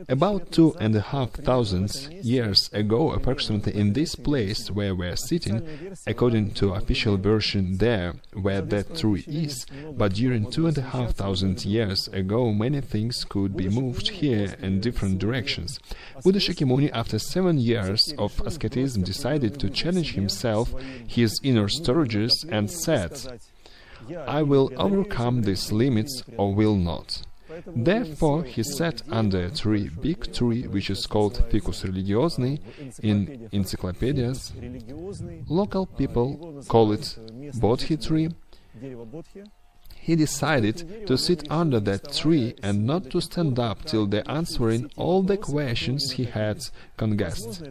About 2,500 years ago, approximately in this place where we are sitting, according to official version there, where that tree is, but during 2,500 years ago many things could be moved here in different directions. Buddha Shakyamuni, after 7 years of asceticism, decided to challenge himself, his inner storages, and said, "I will overcome these limits or will not." Therefore, he sat under a tree, big tree, which is called Ficus religiosный in encyclopedias. Local people call it Bodhi tree. He decided to sit under that tree and not to stand up till the answering all the questions he had conguessed.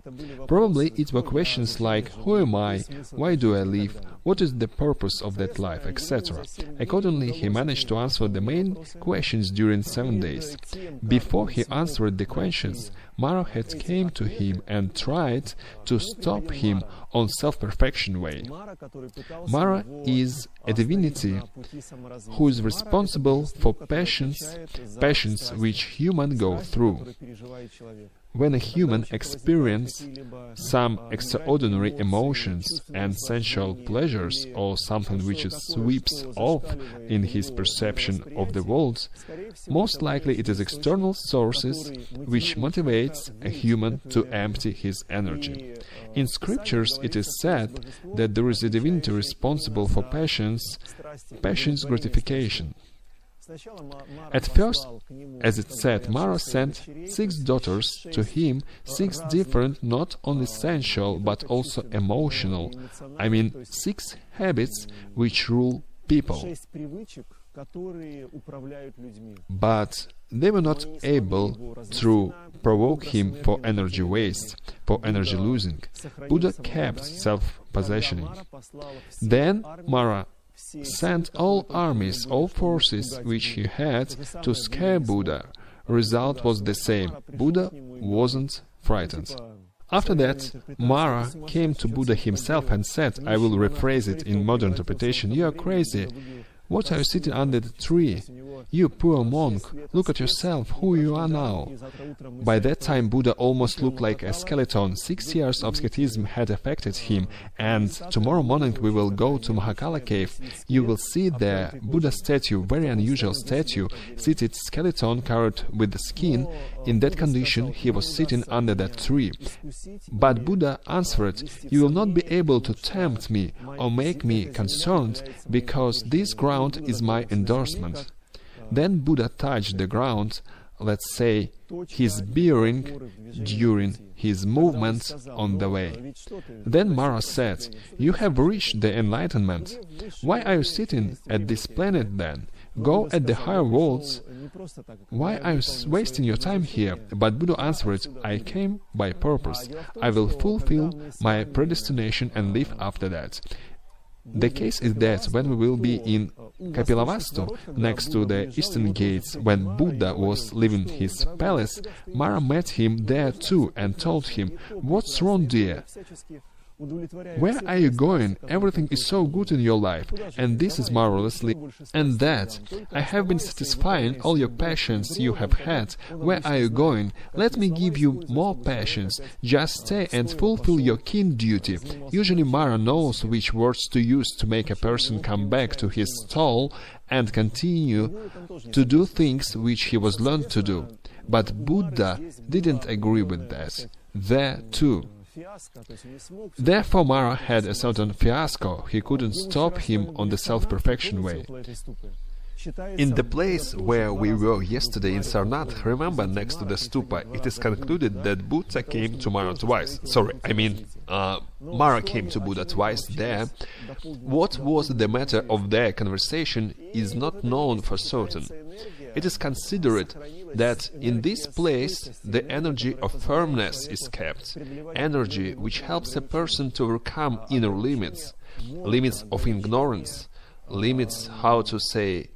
Probably it were questions like, who am I, why do I live, what is the purpose of that life, etc. Accordingly, he managed to answer the main questions during 7 days. Before he answered the questions, Mara had came to him and tried to stop him on self-perfection way. Mara is a divinity who is responsible for passions which humans go through. When a human experiences some extraordinary emotions and sensual pleasures, or something which sweeps off in his perception of the world, most likely it is external sources which motivates a human to empty his energy. In scriptures it is said that there is a divinity responsible for passions gratification. At first, as it said, Mara sent 6 daughters to him, 6 different, not only sensual, but also emotional, 6 habits which rule people. But they were not able to provoke him for energy waste, for energy losing. Buddha kept self-possessioning. Then Mara sent all armies, all forces which he had to scare Buddha. Result was the same. Buddha wasn't frightened. After that, Mara came to Buddha himself and said, I will rephrase it in modern interpretation, "You are crazy. What are you sitting under the tree? You poor monk, look at yourself, who you are now." By that time Buddha almost looked like a skeleton. 6 years of asceticism had affected him, and tomorrow morning we will go to Mahakala cave. You will see there Buddha statue, very unusual statue, seated skeleton covered with the skin. In that condition he was sitting under that tree. But Buddha answered, "You will not be able to tempt me or make me concerned, because this ground is my endorsement." Then Buddha touched the ground, let's say, his bearing during his movement on the way. Then Mara said, "You have reached the enlightenment. Why are you sitting at this planet then? Go at the higher worlds. Why are you wasting your time here?" But Buddha answered, "I came by purpose. I will fulfill my predestination and live after that." The case is that when we will be in Kapilavastu, next to the eastern gates, when Buddha was leaving his palace, Mara met him there too and told him, "What's wrong, dear? Where are you going? Everything is so good in your life, and this is marvelously, and that. I have been satisfying all your passions you have had. Where are you going? Let me give you more passions. Just stay and fulfill your kin duty." Usually Mara knows which words to use to make a person come back to his stall and continue to do things which he was learned to do. But Buddha didn't agree with that. There too. Therefore Mara had a certain fiasco. He couldn't stop him on the self-perfection way. In the place where we were yesterday in Sarnath, remember, next to the stupa, it is concluded that Buddha came to Mara twice. Mara came to Buddha twice there. What was the matter of their conversation is not known for certain. It is considered that in this place the energy of firmness is kept, energy which helps a person to overcome inner limits, limits of ignorance, limits, how to say,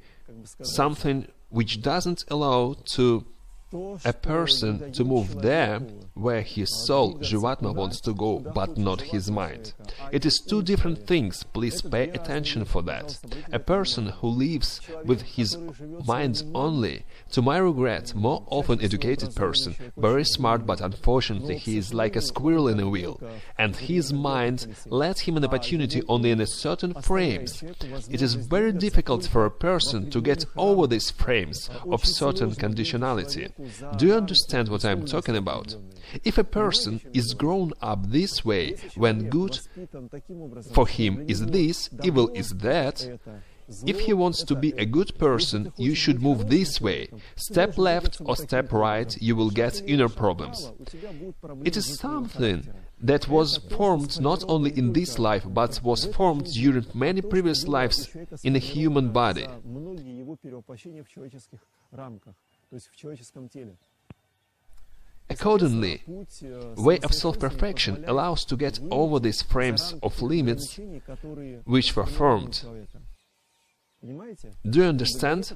something which doesn't allow to a person to move there where his soul, Jivatma, wants to go, but not his mind. It is two different things, please pay attention for that. A person who lives with his mind only, to my regret, more often educated person, very smart, but unfortunately he is like a squirrel in a wheel, and his mind lets him an opportunity only in a certain frames. It is very difficult for a person to get over these frames of certain conditionality. Do you understand what I am talking about? If a person is grown up this way, when good for him is this, evil is that, if he wants to be a good person, you should move this way. Step left or step right, you will get inner problems. It is something that was formed not only in this life, but was formed during many previous lives in a human body. Accordingly, way of self-perfection allows to get over these frames of limits which were formed. Do you understand?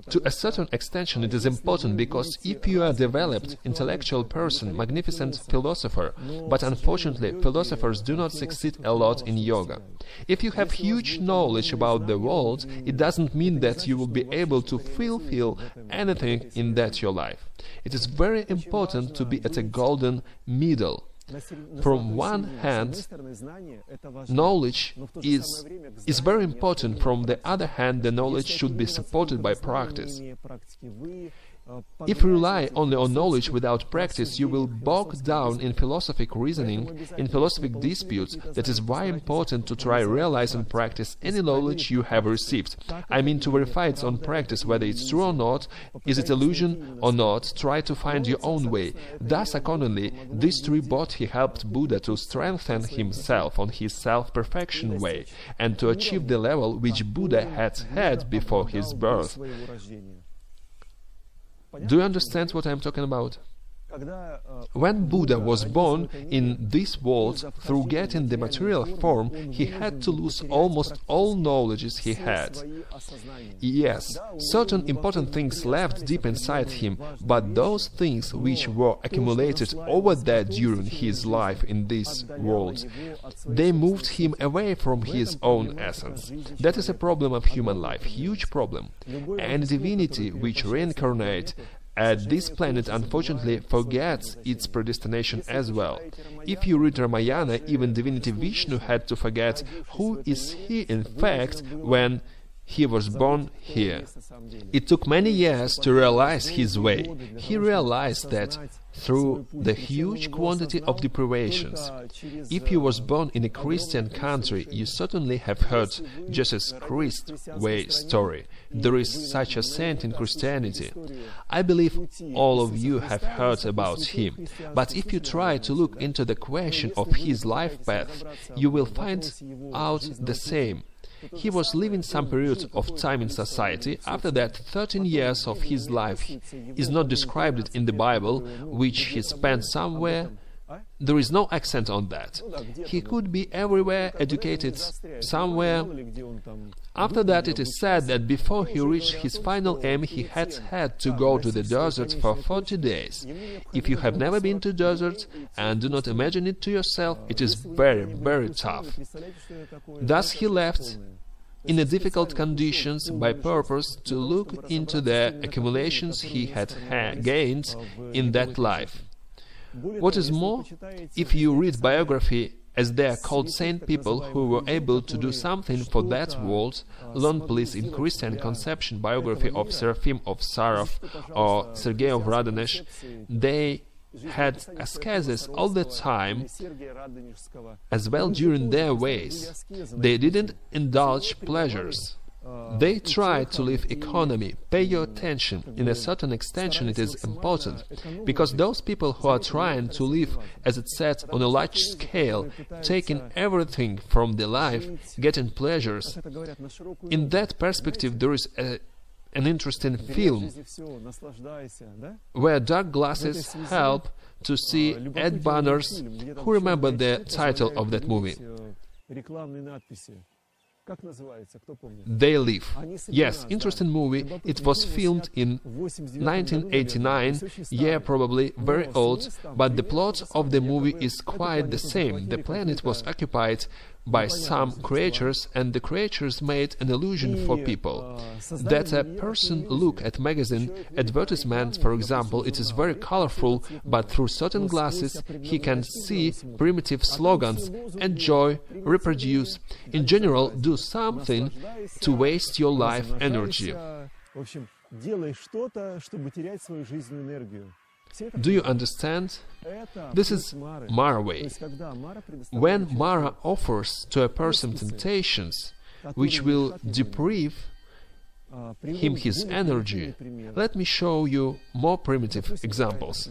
To a certain extent it is important, because if you are a developed intellectual person, magnificent philosopher, but unfortunately philosophers do not succeed a lot in yoga. If you have huge knowledge about the world, it doesn't mean that you will be able to fulfill anything in that your life. It is very important to be at a golden middle. From one hand, knowledge is very important. From the other hand, the knowledge should be supported by practice. If you rely only on knowledge without practice, you will bog down in philosophic reasoning, in philosophic disputes. That is why important to try realize and practice any knowledge you have received. I mean to verify its own practice, whether it's true or not, is it illusion or not, try to find your own way. Thus, accordingly, these three Bodhi helped Buddha to strengthen himself on his self-perfection way, and to achieve the level which Buddha had before his birth. Do you understand what I am talking about? When Buddha was born in this world, through getting the material form, he had to lose almost all knowledges he had. Yes, certain important things left deep inside him, but those things which were accumulated over there during his life in this world, they moved him away from his own essence. That is a problem of human life, huge problem. And divinity which reincarnate at this planet unfortunately forgets its predestination as well. If you read Ramayana, even divinity Vishnu had to forget who is he in fact when he was born here. It took many years to realize his way. He realized that through the huge quantity of deprivations. If you was born in a Christian country, you certainly have heard Jesus Christ's way story. There is such a saint in Christianity. I believe all of you have heard about him. But if you try to look into the question of his life path, you will find out the same. He was living some period of time in society. After that, 13 years of his life is not described in the Bible, which he spent somewhere. There is no accent on that. He could be everywhere, educated somewhere. After that, it is said that before he reached his final aim, he had to go to the desert for 40 days. If you have never been to desert and do not imagine it to yourself, it is very, very tough. Thus he left in a difficult conditions by purpose to look into the accumulations he had gained in that life. What is more, if you read biography, as they are called saint people who were able to do something for that world, learn please in Christian conception biography of Seraphim of Sarov or Sergei of Radonezh, they had ascesis all the time, as well during their ways. They didn't indulge pleasures. They tried to live economy. Pay your attention. In a certain extension it is important, because those people who are trying to live, as it said, on a large scale, taking everything from the life, getting pleasures, in that perspective there is an interesting film where dark glasses help to see ad banners. Who remember the title of that movie? They live. Yes, interesting movie. It was filmed in 1989, yeah, probably very old, but the plot of the movie is quite the same. The planet was occupied by some creatures, and the creatures made an illusion for people. That a person look at magazine advertisement, for example, it is very colorful, but through certain glasses he can see primitive slogans: enjoy, reproduce, in general, do something to waste your life energy. Do you understand? This is Mara way. When Mara offers to a person temptations which will deprive him his energy, let me show you more primitive examples.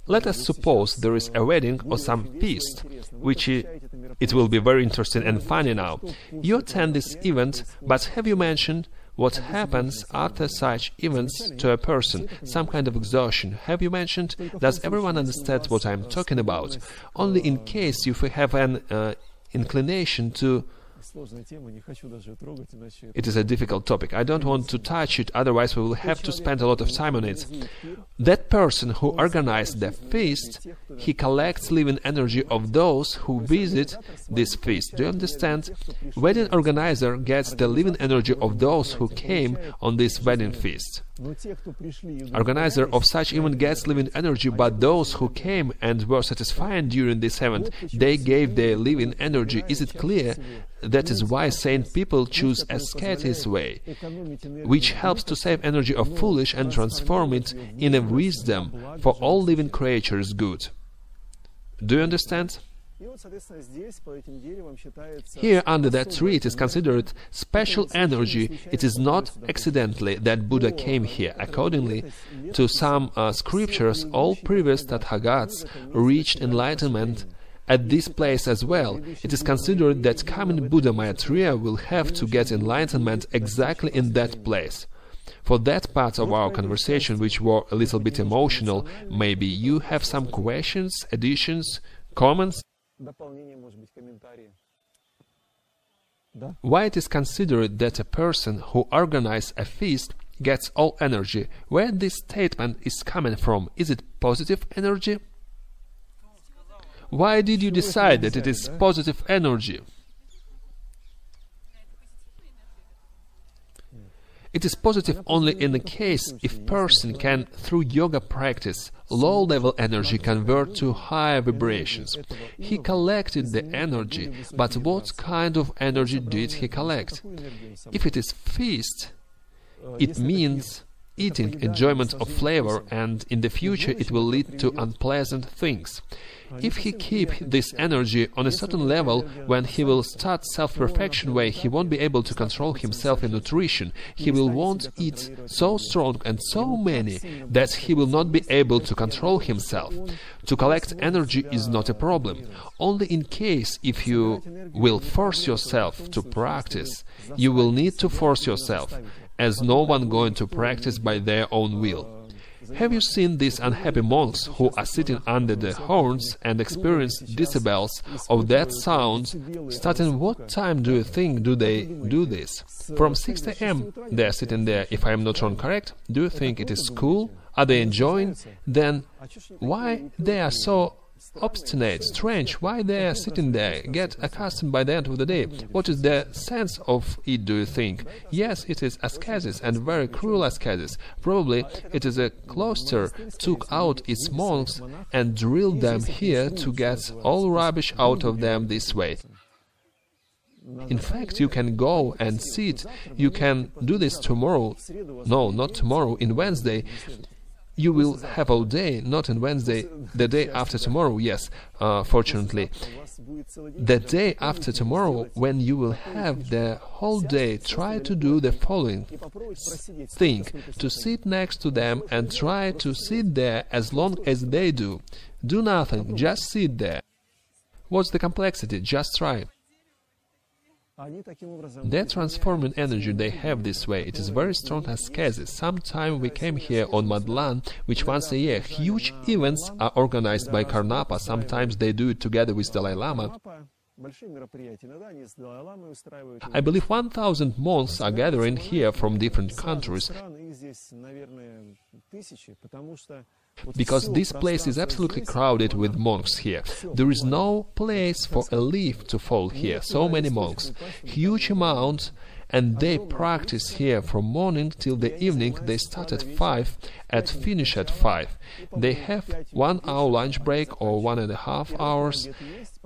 Let us suppose there is a wedding or some feast, which it will be very interesting and funny now. You attend this event, but have you mentioned what happens after such events to a person? Some kind of exhaustion. Have you mentioned? Does everyone understand what I'm talking about? Only in case you have an inclination to... It is a difficult topic. I don't want to touch it, otherwise we will have to spend a lot of time on it. That person who organized the feast, he collects living energy of those who visit this feast. Do you understand? Wedding organizer gets the living energy of those who came on this wedding feast. Organizer of such event gets living energy, but those who came and were satisfied during this event, they gave their living energy. Is it clear? That is why sane people choose ascetic way, which helps to save energy of foolish and transform it in a wisdom for all living creatures good. Do you understand? Here, under that tree, it is considered special energy. It is not accidentally that Buddha came here. Accordingly to some scriptures, all previous Tathagats reached enlightenment at this place as well. It is considered that coming Buddha Maitreya will have to get enlightenment exactly in that place. For that part of our conversation, which were a little bit emotional, maybe you have some questions, additions, comments? Why it is considered that a person who organizes a feast gets all energy? Where this statement is coming from? Is it positive energy? Why did you decide that it is positive energy? It is positive only in the case if person can, through yoga practice, low-level energy convert to higher vibrations. He collected the energy, but what kind of energy did he collect? If it is feast, it means eating, enjoyment of flavor, and in the future it will lead to unpleasant things. If he keep this energy on a certain level, when he will start self-perfection way, he won't be able to control himself in nutrition. He will want eat so strong and so many that he will not be able to control himself. To collect energy is not a problem. Only in case if you will force yourself to practice, you will need to force yourself, as no one going to practice by their own will. Have you seen these unhappy monks who are sitting under the horns and experience decibels of that sound? Starting what time do you think do they do this? From 6 a.m. they are sitting there, if I am not wrong, correct? Do you think it is cool? Are they enjoying? Then why they are so obstinate, strange, why they are sitting there? Get accustomed by the end of the day. What is the sense of it, do you think? Yes, it is ascesis, and very cruel ascesis. Probably it is a cloister took out its monks and drilled them here to get all rubbish out of them this way. In fact, you can go and sit. You can do this tomorrow. No, not tomorrow, in Wednesday. You will have all day, not on Wednesday, the day after tomorrow, yes, fortunately. The day after tomorrow, when you will have the whole day, try to do the following thing, to sit next to them and try to sit there as long as they do. Do nothing, just sit there. What's the complexity? Just try. That transforming energy they have this way, it is very strong ascesis. Sometime we came here on Madlan, which once a year huge events are organized by Karnapa. Sometimes they do it together with Dalai Lama. I believe 1,000 monks are gathering here from different countries, because this place is absolutely crowded with monks here. There is no place for a leaf to fall here. So many monks, huge amount, and they practice here from morning till the evening. They start at 5 and finish at 5. They have 1 hour lunch break or 1.5 hours,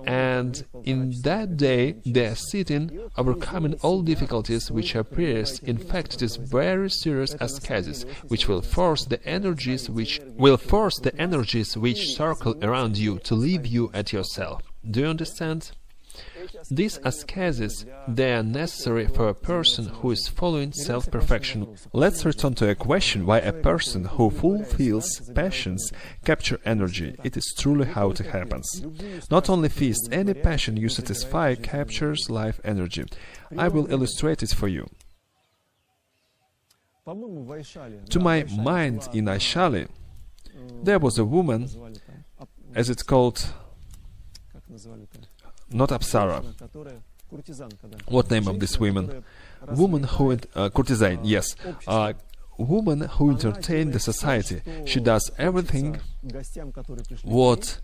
and in that day they are sitting, overcoming all difficulties which appears. In fact, it is very serious ascesis, which will force the energies which circle around you to leave you at yourself. Do you understand? These asceses, they are necessary for a person who is following self-perfection. Let's return to a question why a person who fulfills passions capture energy. It is truly how it happens. Not only feast, any passion you satisfy captures life energy. I will illustrate it for you. To my mind, in Aishali, there was a woman, as it's called, not Apsara. What name of this woman? Woman who courtesan, yes. Woman who entertained the society. She does everything what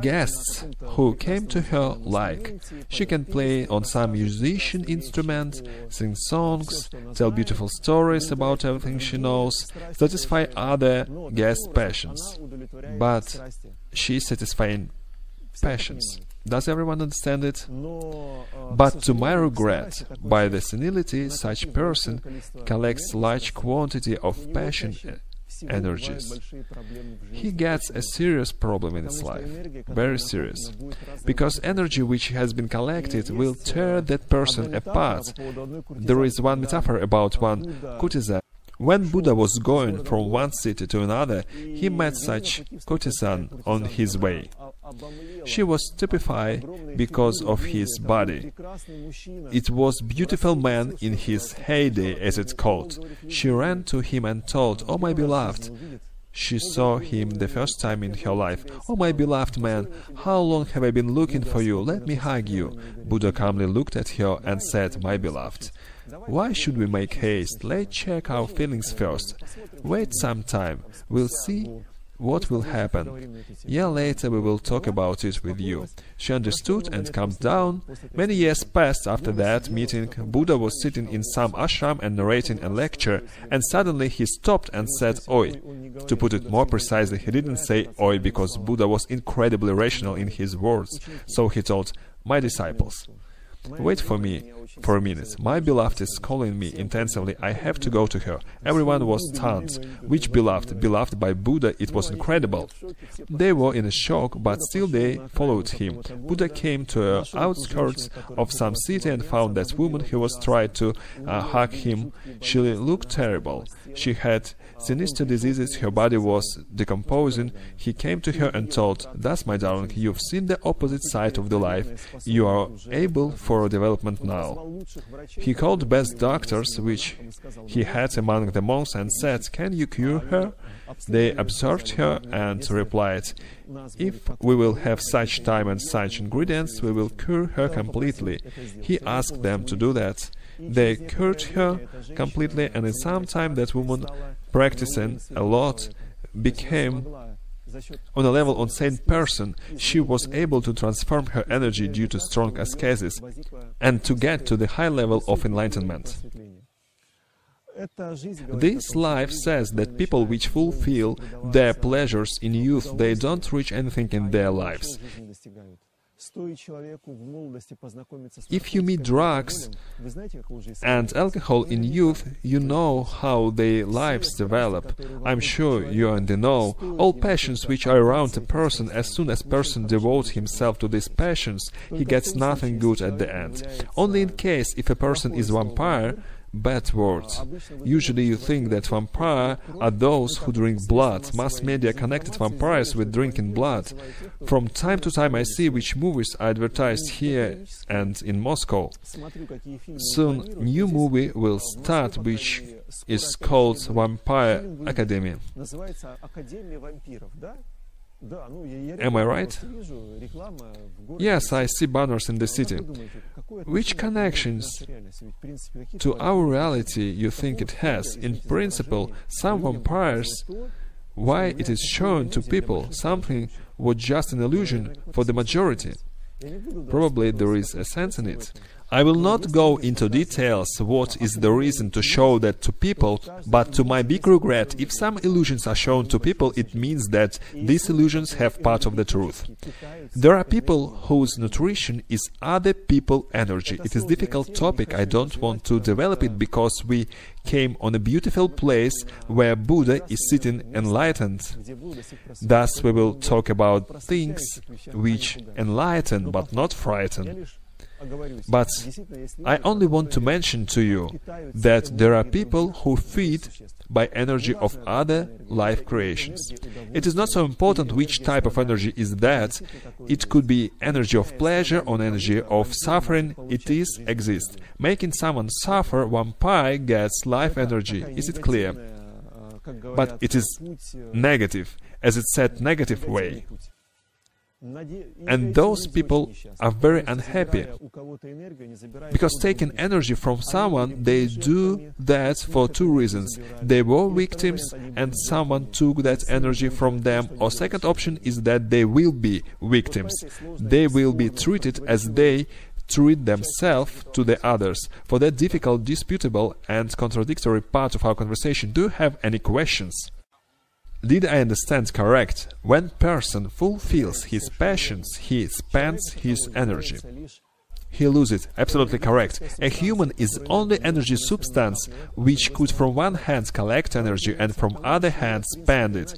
guests who came to her like. She can play on some musician instrument, sing songs, tell beautiful stories about everything she knows, satisfy other guests' passions. But she is satisfying passions. Does everyone understand it? But to my regret, by the senility, such person collects large quantity of passion energies. He gets a serious problem in his life, very serious, because energy which has been collected will tear that person apart. There is one metaphor about one courtesan. When Buddha was going from one city to another, he met such courtesan on his way. She was stupefied because of his body. It was beautiful man in his heyday, as it's called. She ran to him and told, "Oh, my beloved." She saw him the first time in her life. "Oh, my beloved man, how long have I been looking for you? Let me hug you." Buddha calmly looked at her and said, "My beloved, why should we make haste? Let's check our feelings first. Wait some time. We'll see what will happen. A year later we will talk about it with you." She understood and calmed down. Many years passed after that meeting. Buddha was sitting in some ashram and narrating a lecture, and suddenly he stopped and said, "Oi." To put it more precisely, he didn't say "Oi" because Buddha was incredibly rational in his words, so he told, "My disciples, wait for me for a minute. My beloved is calling me intensively. I have to go to her." Everyone was stunned. Which beloved? Beloved by Buddha. It was incredible. They were in a shock, but still they followed him. Buddha came to the outskirts of some city and found that woman who was trying to hug him. She looked terrible. She had sinister diseases, her body was decomposing. He came to her and told, "Thus, my darling, you've seen the opposite side of the life. You are able for development now." He called best doctors which he had among the monks and said, "Can you cure her?" They observed her and replied, "If we will have such time and such ingredients, we will cure her completely." He asked them to do that. They cured her completely, and in some time that woman, practicing a lot, became on a level on sane person. She was able to transform her energy due to strong ascesis and to get to the high level of enlightenment. This life says that people which fulfill their pleasures in youth, they don't reach anything in their lives. If you meet drugs and alcohol in youth, you know how their lives develop. I'm sure you are in the know. All passions which are around a person, as soon as person devotes himself to these passions, he gets nothing good at the end. Only in case if a person is vampire, bad words. Usually you think that vampires are those who drink blood. Mass media connected vampires with drinking blood. From time to time I see which movies are advertised here and in Moscow. Soon new movie will start which is called Vampire Academy. Am I right? Yes, I see banners in the city. Which connections to our reality you think it has? In principle, some vampires, why it is shown to people something was just an illusion for the majority? Probably there is a sense in it. I will not go into details what is the reason to show that to people, but to my big regret, if some illusions are shown to people, it means that these illusions have part of the truth. There are people whose nutrition is other people's energy. It is a difficult topic, I don't want to develop it because we came on a beautiful place where Buddha is sitting enlightened. Thus we will talk about things which enlighten but not frighten. But I only want to mention to you that there are people who feed by energy of other life creations. It is not so important which type of energy is that. It could be energy of pleasure or energy of suffering. It exists. Making someone suffer, vampire gets life energy. Is it clear? But it is negative, as it said, negative way. And those people are very unhappy, because taking energy from someone, they do that for two reasons. They were victims and someone took that energy from them, or second option is that they will be victims. They will be treated as they treat themselves to the others. For that difficult, disputable and contradictory part of our conversation, do you have any questions? Did I understand correct? When person fulfills his passions, he spends his energy. He loses it. Absolutely correct. A human is only energy substance which could from one hand collect energy and from other hand spend it.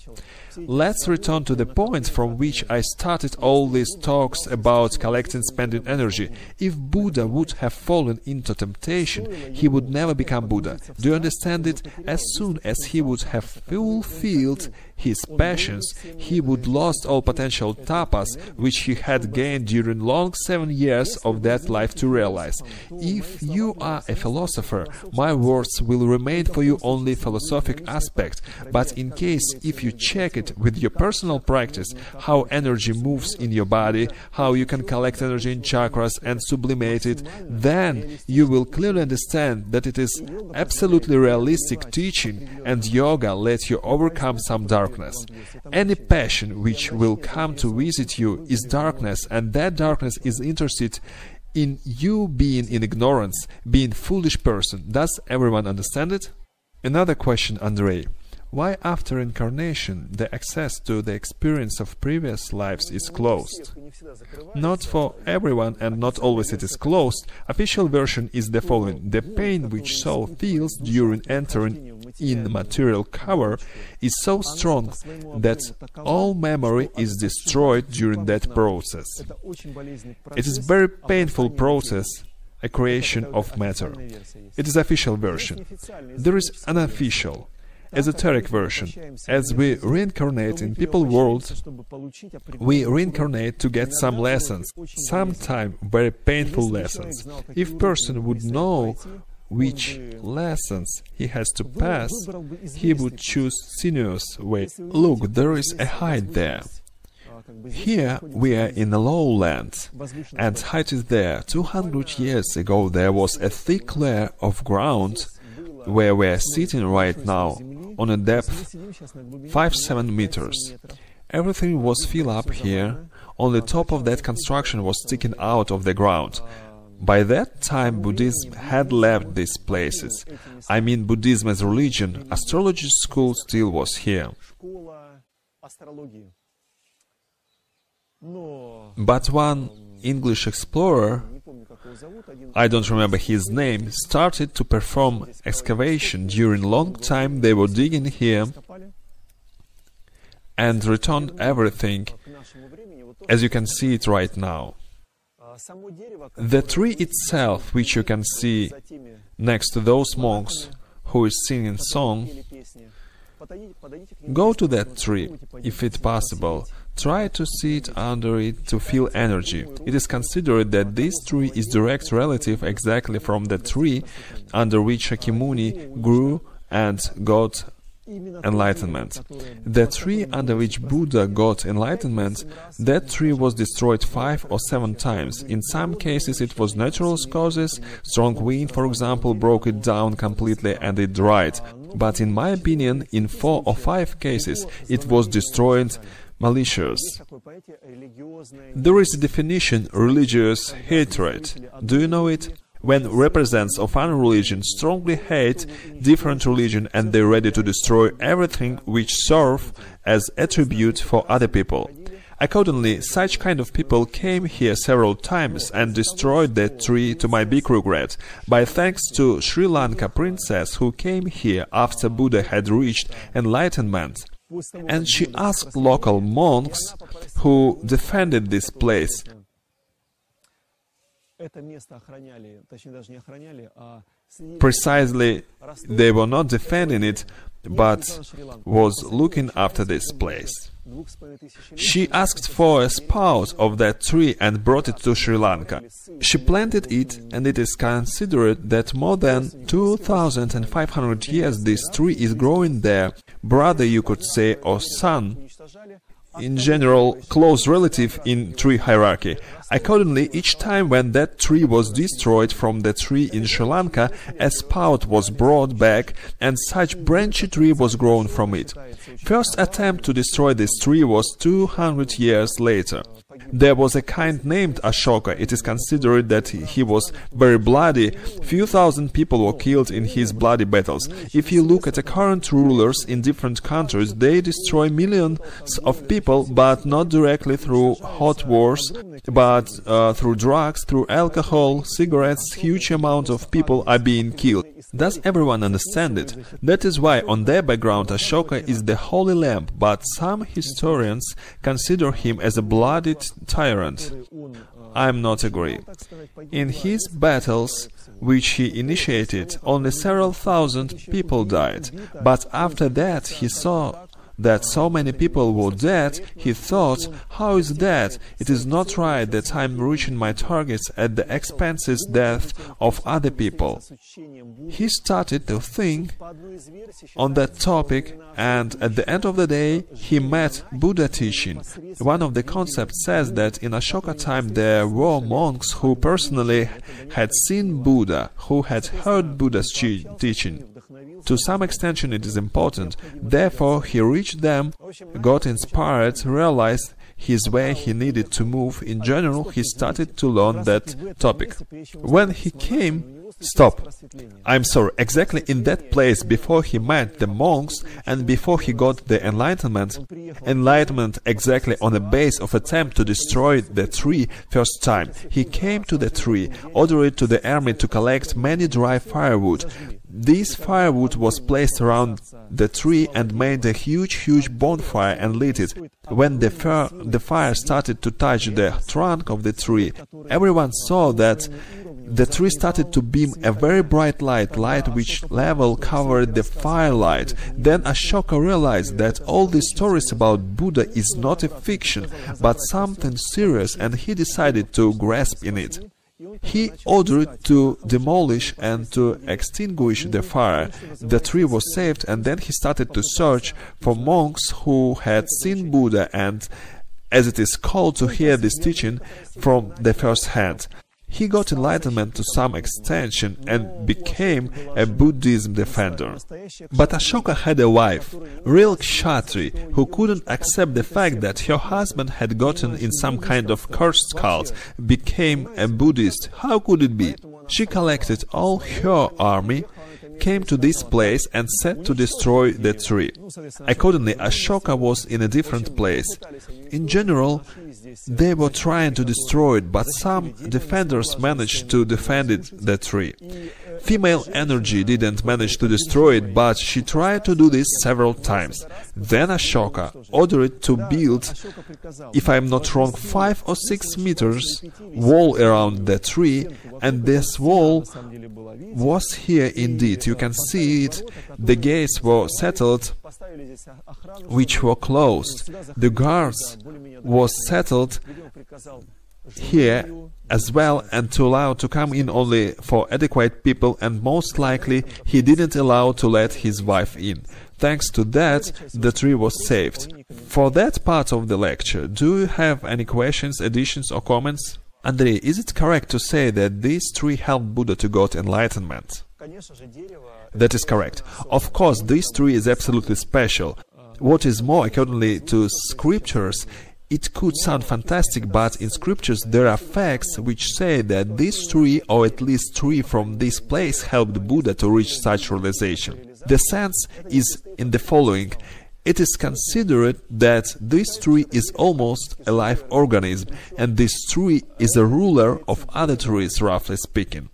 Let's return to the point from which I started all these talks about collecting spending energy. If Buddha would have fallen into temptation, he would never become Buddha. Do you understand it? As soon as he would have fulfilled his passions, he would lost all potential tapas which he had gained during long 7 years of that life to realize. If you are a philosopher, my words will remain for you only philosophic aspect, but in case if you check it with your personal practice, how energy moves in your body, how you can collect energy in chakras and sublimate it, then you will clearly understand that it is absolutely realistic teaching, and yoga lets you overcome some darkness. Any passion which will come to visit you is darkness, and that darkness is interested in you being in ignorance, being foolish person. Does everyone understand it? Another question, Andrei. Why after incarnation the access to the experience of previous lives is closed? Not for everyone and not always it is closed. Official version is the following. The pain which soul feels during entering in material cover is so strong that all memory is destroyed during that process. It is a very painful process, a creation of matter. It is official version. There is unofficial, esoteric version. As we reincarnate in people world, we reincarnate to get some lessons, sometimes very painful lessons. If person would know which lessons he has to pass, he would choose sinuous way. Look, there is a height there. Here we are in a lowland, and height is there. 200 years ago there was a thick layer of ground where we are sitting right now, on a depth 5-7 meters. Everything was filled up here. On the top of that construction was sticking out of the ground. By that time Buddhism had left these places. I mean Buddhism as religion. Astrology school still was here. But one English explorer, I don't remember his name, started to perform excavation. During long time they were digging here and returned everything, as you can see it right now. The tree itself, which you can see next to those monks who is singing song, go to that tree, if it's possible. Try to sit under it to feel energy. It is considered that this tree is direct relative exactly from the tree under which Shakyamuni grew and got enlightenment. The tree under which Buddha got enlightenment, that tree was destroyed 5 or 7 times. In some cases it was natural causes, strong wind, for example, broke it down completely and it dried. But in my opinion, in 4 or 5 cases it was destroyed malicious. There is a definition, religious hatred. Do you know it? When representatives of one religion strongly hate different religion and they're ready to destroy everything which serve as attribute for other people. Accordingly, such kind of people came here several times and destroyed that tree to my big regret, by thanks to Sri Lanka princess who came here after Buddha had reached enlightenment. And she asked local monks who defended this place. Precisely, they were not defending it, but was looking after this place. She asked for a spout of that tree and brought it to Sri Lanka. She planted it, and it is considered that more than 2,500 years this tree is growing there, brother, you could say, or son, in general, close relative in tree hierarchy. Accordingly, each time when that tree was destroyed from the tree in Sri Lanka, a spout was brought back and such branchy tree was grown from it. First attempt to destroy this tree was 200 years later. There was a kind named Ashoka. It is considered that he was very bloody. Few thousand people were killed in his bloody battles. If you look at the current rulers in different countries, they destroy millions of people, but not directly through hot wars, but through drugs, through alcohol, cigarettes. Huge amount of people are being killed. Does everyone understand it? That is why on their background Ashoka is the holy lamb, but some historians consider him as a bloody tyrant. I am not agree. In his battles, which he initiated, only several thousand people died, but after that he saw that so many people were dead. He thought, how is that? It is not right that I am reaching my targets at the expenses death of other people. He started to think on that topic, and at the end of the day he met Buddha teaching. One of the concepts says that in Ashoka time there were monks who personally had seen Buddha, who had heard Buddha's teaching. To some extent it is important. Therefore he reached them, got inspired, realized his way he needed to move. In general, he started to learn that topic. When he came, I'm sorry, exactly in that place before he met the monks and before he got the enlightenment exactly on the base of attempt to destroy the tree first time. He came to the tree, ordered to the army to collect many dry firewood. This firewood was placed around the tree and made a huge bonfire and lit it. When the fire started to touch the trunk of the tree, everyone saw that the tree started to beam a very bright light which level covered the firelight. Then Ashoka realized that all these stories about Buddha is not a fiction, but something serious, and he decided to grasp in it. He ordered to demolish and to extinguish the fire. The tree was saved, and then he started to search for monks who had seen Buddha and, as it is called, to hear this teaching from the first hand. He got enlightenment to some extension and became a Buddhism defender. But Ashoka had a wife, real kshatri, who couldn't accept the fact that her husband had gotten in some kind of cursed cult, became a Buddhist. How could it be? She collected all her army, came to this place and set to destroy the tree. Accordingly, Ashoka was in a different place. In general, they were trying to destroy it, but some defenders managed to defend the tree. Female energy didn't manage to destroy it, but she tried to do this several times. Then Ashoka ordered to build, if I am not wrong, 5 or 6 meters wall around the tree, and this wall was here indeed. You can see it. The gates were settled, which were closed. The guards was settled here as well, and to allow to come in only for adequate people, and most likely he didn't allow to let his wife in. thanks to that, the tree was saved. For that part of the lecture, do you have any questions, additions or comments? Andrei, is it correct to say that this tree helped Buddha to get enlightenment? That is correct. Of course, this tree is absolutely special. What is more, according to scriptures, it could sound fantastic, but in scriptures there are facts which say that this tree, or at least tree from this place, helped Buddha to reach such realization. The sense is in the following. It is considered that this tree is almost a live organism, and this tree is a ruler of other trees, roughly speaking.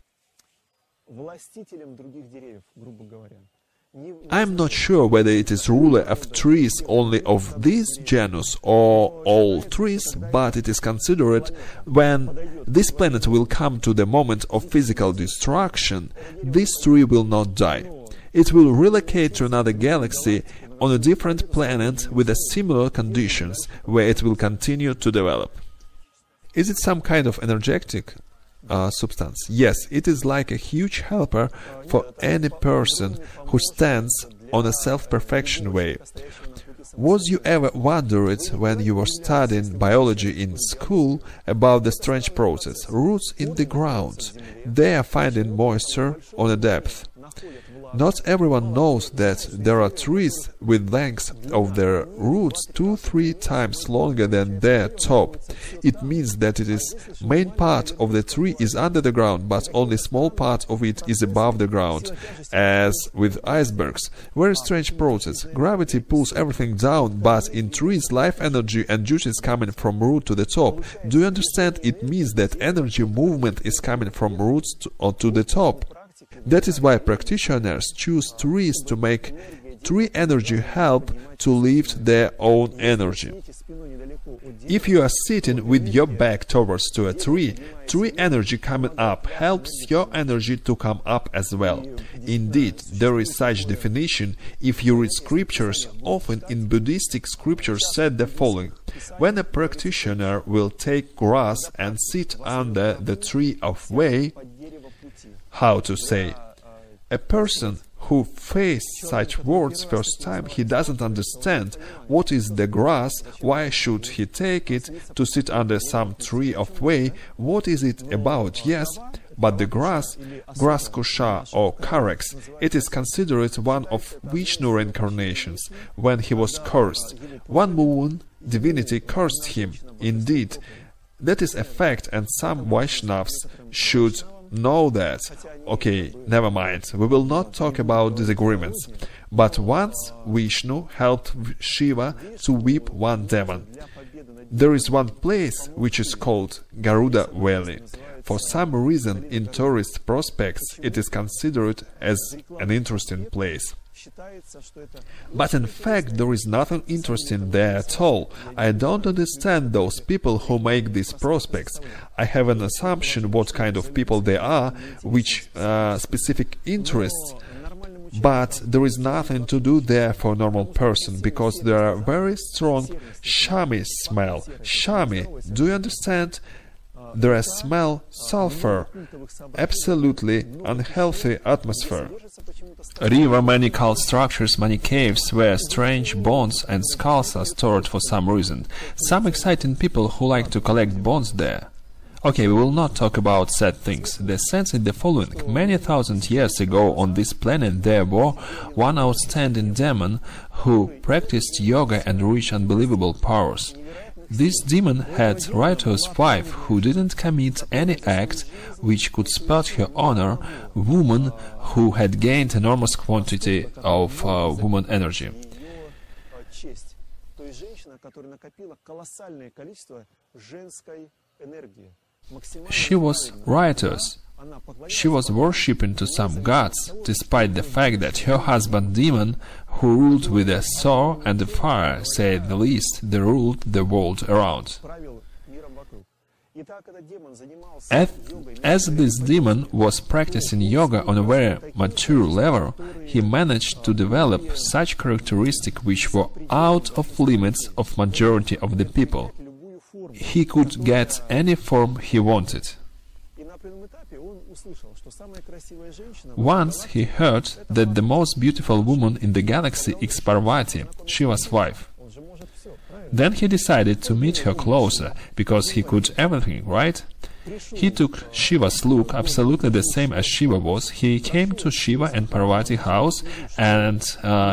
I am not sure whether it is ruler of trees only of this genus or all trees, but it is considered when this planet will come to the moment of physical destruction, this tree will not die. It will relocate to another galaxy on a different planet with similar conditions, where it will continue to develop. Is it some kind of energetic substance? Yes, it is like a huge helper for any person who stands on a self-perfection way. Was you ever wondered when you were studying biology in school about the strange process? Roots in the ground. They are finding moisture on a depth. Not everyone knows that there are trees with lengths of their roots 2-3 times longer than their top. It means that it is main part of the tree is under the ground, but only small part of it is above the ground, as with icebergs. Very strange process. Gravity pulls everything down, but in trees life energy and juice is coming from root to the top. Do you understand? It means that energy movement is coming from roots to the top. That is why practitioners choose trees to make tree energy help to lift their own energy. If you are sitting with your back towards to a tree, tree energy coming up helps your energy to come up as well. Indeed, there is such definition. If you read scriptures, often in Buddhistic scriptures said the following: when a practitioner will take grass and sit under the tree of way, how to say, a person who faced such words first time, he doesn't understand what is the grass, why should he take it to sit under some tree of way, what is it about, yes, but the grass kusha or carex, it is considered one of Vishnu reincarnations, when he was cursed. One woman divinity cursed him, indeed. That is a fact, and some Vaishnavas should know that. Okay, never mind, we will not talk about disagreements. But once Vishnu helped Shiva to whip one demon. There is one place which is called Garuda Valley. For some reason, in tourist prospects, it is considered as an interesting place. But in fact, there is nothing interesting there at all. I don't understand those people who make these prospects. I have an assumption what kind of people they are, which specific interests. But there is nothing to do there for a normal person, because there are very strong shami smell. Shami, do you understand? There is smell sulfur, absolutely unhealthy atmosphere. River, many cult structures, many caves where strange bones and skulls are stored for some reason. Some exciting people who like to collect bones there. Okay, we will not talk about sad things. The sense is the following. Many thousand years ago on this planet there were one outstanding demon who practiced yoga and reached unbelievable powers. This demon had righteous wife who didn't commit any act which could spurt her honor, woman who had gained enormous quantity of woman energy. She was righteous. She was worshipping to some gods, despite the fact that her husband demon, who ruled with a sword and a fire, say the least, they ruled the world around. As this demon was practicing yoga on a very mature level, he managed to develop such characteristics which were out of limits of majority of the people. He could get any form he wanted. Once he heard that the most beautiful woman in the galaxy is Parvati, Shiva's wife. Then he decided to meet her closer, because he could everything, right? He took Shiva's look, absolutely the same as Shiva was. He came to Shiva and Parvati house, and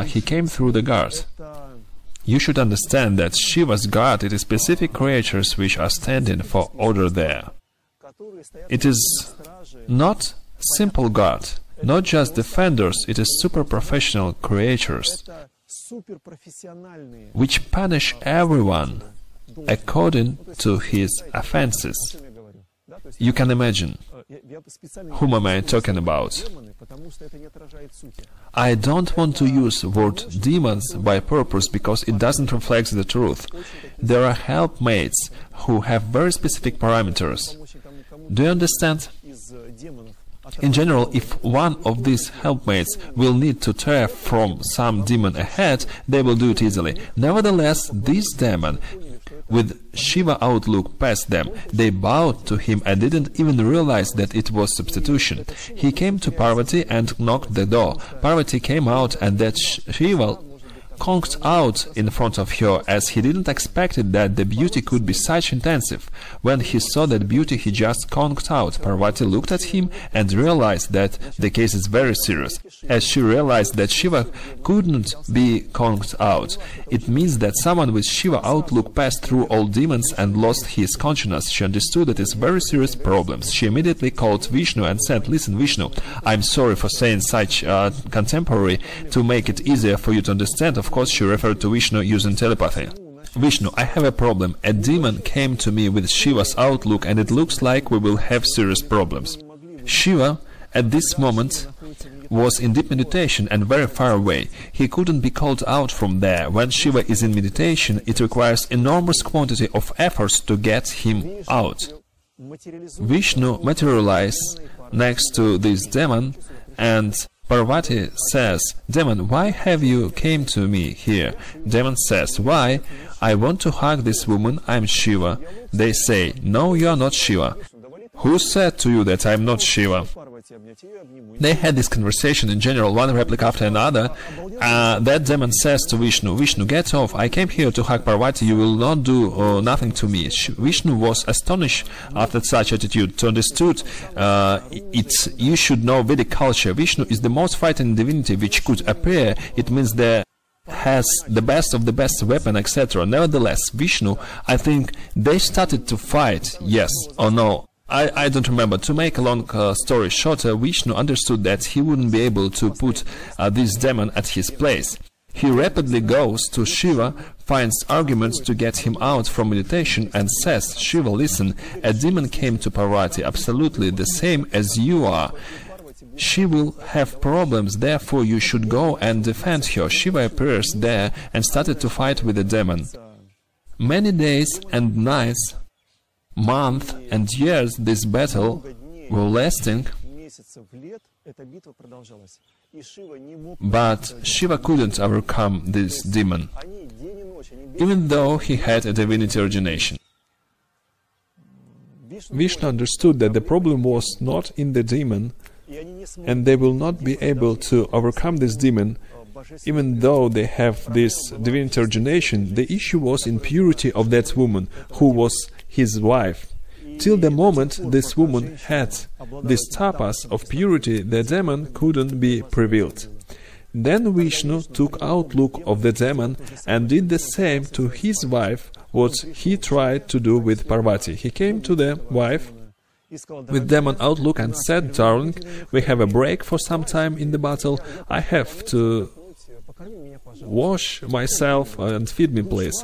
he came through the guard. You should understand that Shiva's guard is specific creatures which are standing for order there. It is not simple guard, not just defenders, it is super professional creatures which punish everyone according to his offenses. You can imagine whom am I talking about. I don't want to use word demons by purpose because it doesn't reflect the truth. There are helpmates who have very specific parameters. Do you understand? In general, if one of these helpmates will need to tear from some demon ahead, they will do it easily. Nevertheless, this demon, with Shiva outlook past them, they bowed to him and didn't even realize that it was substitution. He came to Parvati and knocked the door. Parvati came out, and that Shiva conked out in front of her, as he didn't expect it that the beauty could be such intensive. When he saw that beauty, he just conked out. Parvati looked at him and realized that the case is very serious. As she realized that Shiva couldn't be conked out, it means that someone with Shiva outlook passed through all demons and lost his consciousness. She understood that it's very serious problems. She immediately called Vishnu and said, "Listen, Vishnu, I'm sorry for saying such contemporary to make it easier for you to understand." Of course, she referred to Vishnu using telepathy. "Vishnu, I have a problem. A demon came to me with Shiva's outlook, and it looks like we will have serious problems." Shiva, at this moment, was in deep meditation and very far away. He couldn't be called out from there. When Shiva is in meditation, it requires enormous quantity of efforts to get him out. Vishnu materialized next to this demon, and Parvati says, "Demon, why have you came to me here?" Demon says, "Why? I want to hug this woman, I'm Shiva." They say, "No, you are not Shiva." "Who said to you that I'm not Shiva?" They had this conversation in general, one replica after another. That demon says to Vishnu, "Vishnu, get off. I came here to hug Parvati. You will not do nothing to me." Vishnu was astonished after such attitude. To understood, you should know Vedic culture. Vishnu is the most frightening divinity which could appear. It means there has the best of the best weapon, etc. Nevertheless, Vishnu, I think they started to fight, yes or no. I don't remember. To make a long story shorter, Vishnu understood that he wouldn't be able to put this demon at his place. He rapidly goes to Shiva, finds arguments to get him out from meditation, and says, "Shiva, listen, a demon came to Parvati, absolutely the same as you are. She will have problems, therefore you should go and defend her." Shiva appears there and started to fight with the demon. Many days and nights, months and years this battle were lasting, but Shiva couldn't overcome this demon, even though he had a divinity origination. Vishnu understood that the problem was not in the demon, and they will not be able to overcome this demon, even though they have this divinity origination. The issue was in purity of that woman, who was his wife. Till the moment this woman had this tapas of purity, the demon couldn't be prevailed. Then Vishnu took outlook of the demon and did the same to his wife, what he tried to do with Parvati. He came to the wife with demon outlook and said, "Darling, we have a break for some time in the battle. I have to wash myself and feed me, please."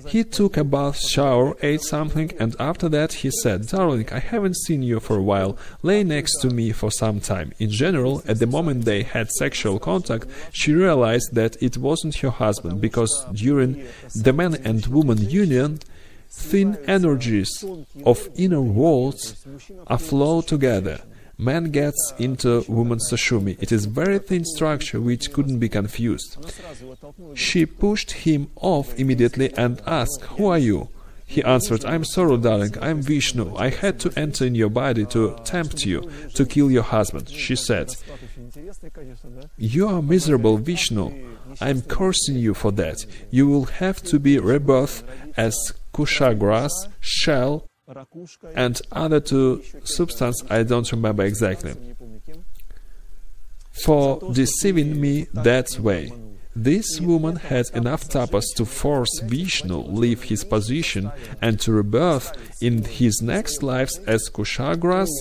He took a bath, shower, ate something, and after that he said, "Darling, I haven't seen you for a while. Lay next to me for some time." In general, at the moment they had sexual contact, she realized that it wasn't her husband, because during the man and woman union, thin energies of inner worlds are flow together. Man gets into woman's sushumi. It is very thin structure which couldn't be confused. She pushed him off immediately and asked, "Who are you?" He answered, "I'm sorry, darling, I'm Vishnu. I had to enter in your body to tempt you, to kill your husband." She said, "You are miserable, Vishnu. I'm cursing you for that. You will have to be rebirthed as kusha grass, shell, and other two substance I don't remember exactly, for deceiving me that way." This woman had enough tapas to force Vishnu leave his position and to rebirth in his next lives as kusha grass.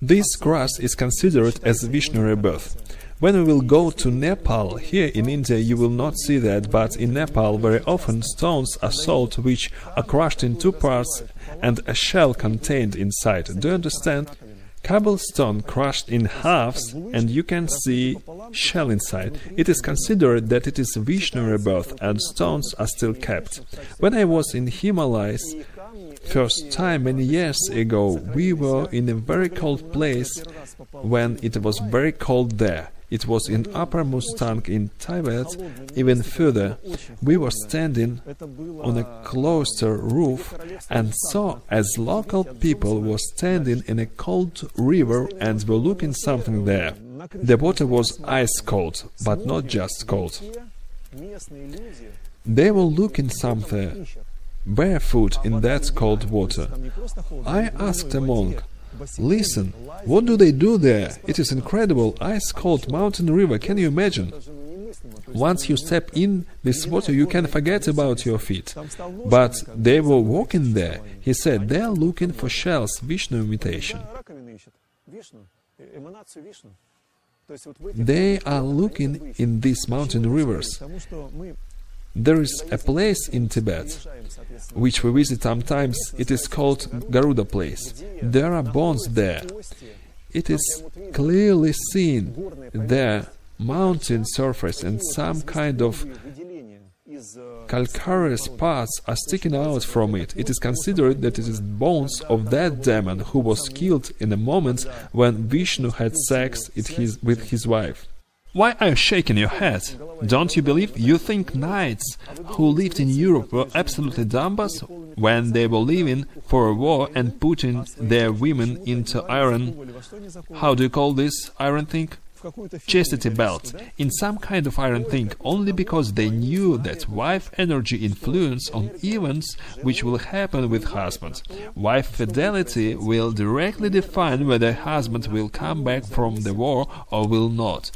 This grass is considered as Vishnu rebirth. When we will go to Nepal, here in India you will not see that, but in Nepal very often stones are sold which are crushed in two parts and a shell contained inside. Do you understand? Cobblestone crushed in halves and you can see shell inside. It is considered that it is Vishnu rebirth and stones are still kept. When I was in Himalayas first time many years ago, we were in a very cold place when it was very cold there. It was in Upper Mustang in Tibet, even further. We were standing on a cloister roof and saw as local people were standing in a cold river and were looking something there. The water was ice cold, but not just cold. They were looking something barefoot in that cold water. I asked a monk, "Listen, what do they do there? It is incredible, ice-cold mountain river, can you imagine? Once you step in this water, you can forget about your feet." But they were walking there. He said, "They are looking for shells, Vishnu imitation. They are looking in these mountain rivers." There is a place in Tibet, which we visit sometimes. It is called Garuda place. There are bones there. It is clearly seen there, mountain surface and some kind of calcareous parts are sticking out from it. It is considered that it is bones of that demon who was killed in a moment when Vishnu had sex with his wife. Why are you shaking your head? Don't you believe? You think knights who lived in Europe were absolutely dumbbas when they were leaving for a war and putting their women into iron, how do you call this iron thing? Chastity belt, in some kind of iron thing, only because they knew that wife energy influence on events which will happen with husband. Wife fidelity will directly define whether husband will come back from the war or will not.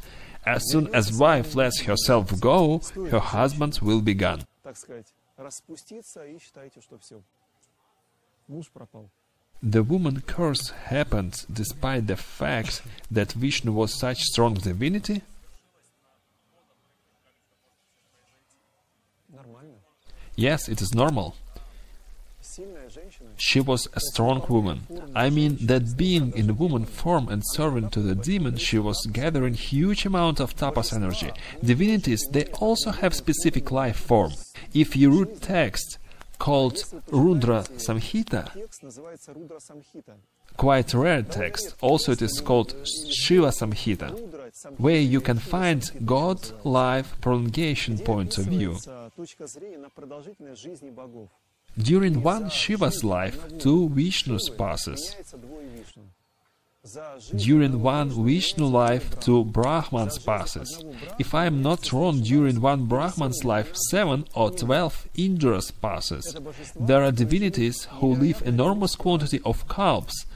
As soon as wife lets herself go, her husband will be gone. The woman curse happened despite the fact that Vishnu was such strong divinity? Yes, it is normal. She was a strong woman. I mean that being in woman form and serving to the demon, she was gathering huge amount of tapas energy. Divinities, they also have specific life form. If you read text called Rudra Samhita, quite rare text, also it is called Shiva Samhita, where you can find God-life prolongation point of view. During one Shiva's life, two Vishnus passes. During one Vishnu life, two Brahmans passes. If I am not wrong, during one Brahman's life, 7 or 12 Indras passes. There are divinities who live enormous quantity of kalps,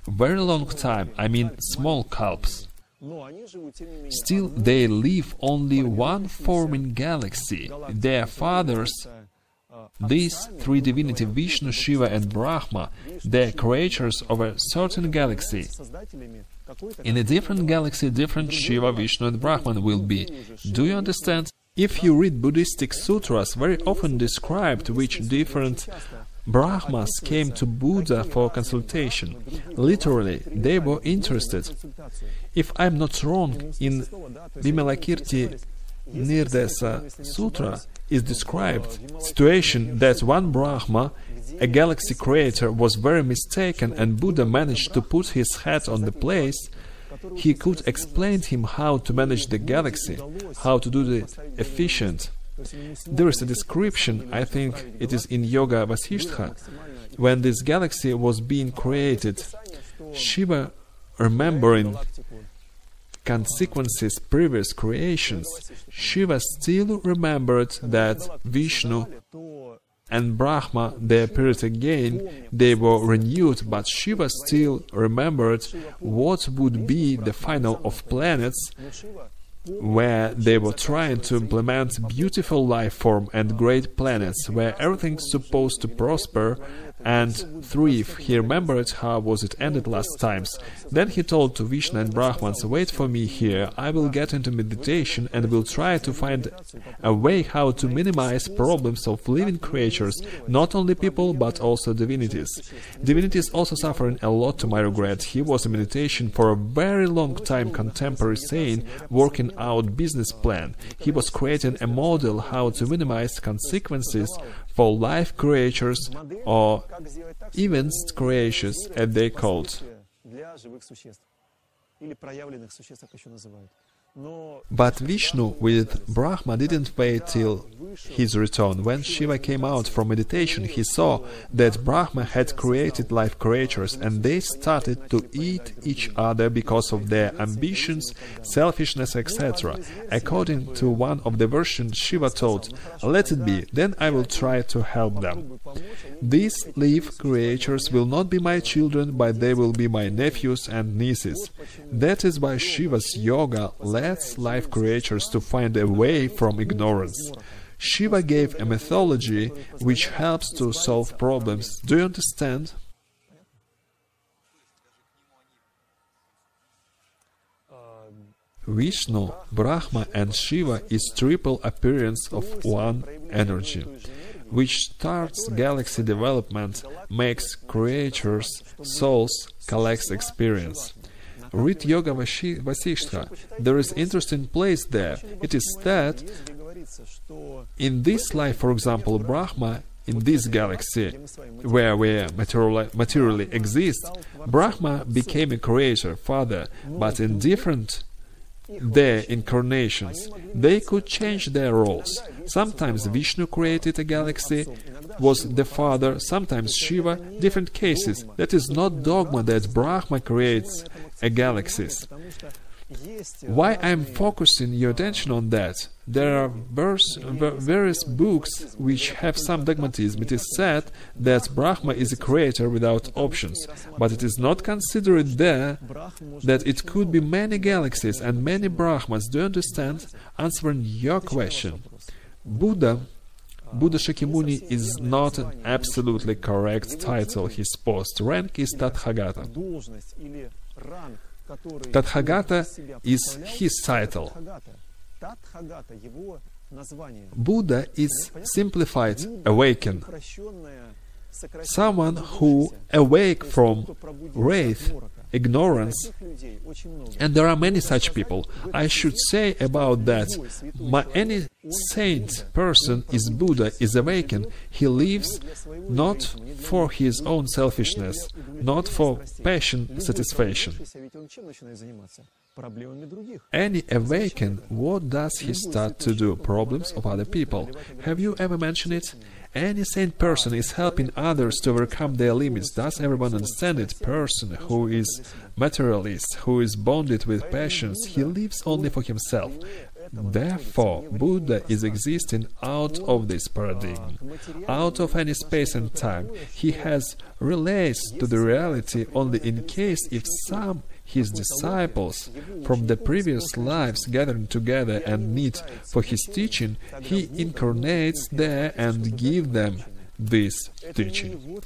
very long time, I mean small kalps. Still, they live only one forming galaxy. Their fathers, these three divinities, Vishnu, Shiva and Brahma, they are creators of a certain galaxy. In a different galaxy, different Shiva, Vishnu and Brahman will be. Do you understand? If you read Buddhistic sutras, very often described which different Brahmas came to Buddha for consultation. Literally, they were interested. If I am not wrong, in Vimalakirti Nirdesa Sutra is described situation that one Brahma, a galaxy creator, was very mistaken and Buddha managed to put his head on the place. He could explain him how to manage the galaxy, how to do it efficient. There is a description, I think it is in Yoga Vasishtha, when this galaxy was being created. Shiva, remembering consequences previous creations, Shiva still remembered that Vishnu and Brahma, they appeared again, they were renewed, but Shiva still remembered what would be the final of planets, where they were trying to implement beautiful life form and great planets, where everything's supposed to prosper and thrive. He remembered how was it ended last times. Then he told to Vishnu and Brahmans, wait for me here, I will get into meditation and will try to find a way how to minimize problems of living creatures, not only people but also divinities. Divinities also suffering a lot to my regret. He was in meditation for a very long time, contemporary saying, working out business plan. He was creating a model how to minimize consequences for life creatures or events creatures, as they called. But Vishnu with Brahma didn't wait till his return. When Shiva came out from meditation, he saw that Brahma had created life creatures and they started to eat each other because of their ambitions, selfishness, etc. According to one of the versions, Shiva told, let it be, then I will try to help them. These live creatures will not be my children, but they will be my nephews and nieces. That is why Shiva's yoga lets life creatures to find a way from ignorance. Shiva gave a mythology which helps to solve problems. Do you understand? Vishnu, Brahma and Shiva is triple appearance of one energy, which starts galaxy development, makes creatures, souls, collects experience. Read Yoga Vasishtha. There is interesting place there. It is that in this life, for example, Brahma, in this galaxy, where we materially exist, Brahma became a creator, father, but in different their incarnations, they could change their roles. Sometimes Vishnu created a galaxy, was the father, sometimes Shiva, different cases. That is not dogma that Brahma creates a galaxies. Why I am focusing your attention on that? There are various books which have some dogmatism. It is said that Brahma is a creator without options, but it is not considered there that it could be many galaxies and many Brahmas. Do you understand? Answering your question, Buddha Shakyamuni is not an absolutely correct title. His post rank is Tathagata. Tathagata is his title. Buddha is simplified, awaken. Someone who awake from wraith, ignorance, and there are many such people. I should say about that, any saint person is Buddha, is awakened. He lives not for his own selfishness, not for passion satisfaction. Any awakened, what does he start to do? Problems of other people. Have you ever mentioned it? Any sane person is helping others to overcome their limits. Does everyone understand it? Person who is materialist, who is bonded with passions, he lives only for himself. Therefore, Buddha is existing out of this paradigm, out of any space and time. He has relates to the reality only in case if some his disciples from the previous lives gathering together and need for his teaching, he incarnates there and give them this teaching.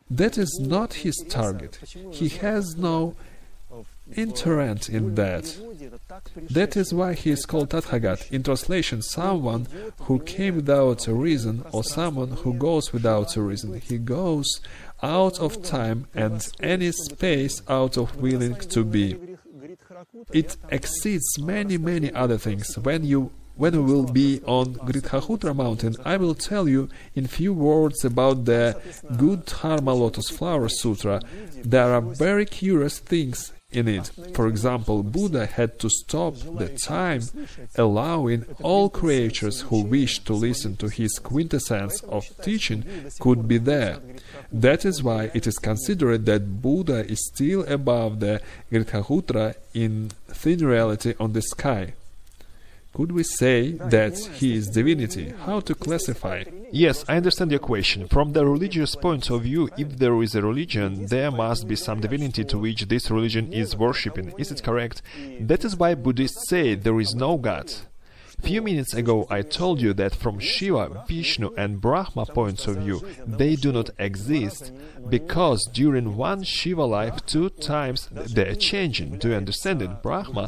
That is not his target. He has no interest in that. That is why he is called Tathagata. In translation, someone who came without a reason or someone who goes without a reason. He goes out of time and any space out of willing to be. It exceeds many other things. When we will be on Gridhahutra mountain, I will tell you in few words about the Good Dharma Lotus Flower Sutra. There are very curious things in it. For example, Buddha had to stop the time, allowing all creatures who wished to listen to his quintessence of teaching could be there. That is why it is considered that Buddha is still above the Gritahutra in thin reality on the sky. Could we say that he is divinity? How to classify? Yes, I understand your question. From the religious point of view, if there is a religion, there must be some divinity to which this religion is worshipping. Is it correct? That is why Buddhists say there is no God. Few minutes ago I told you that from Shiva, Vishnu and Brahma points of view, they do not exist, because during one Shiva life 2 times they are changing. Do you understand it? Brahma,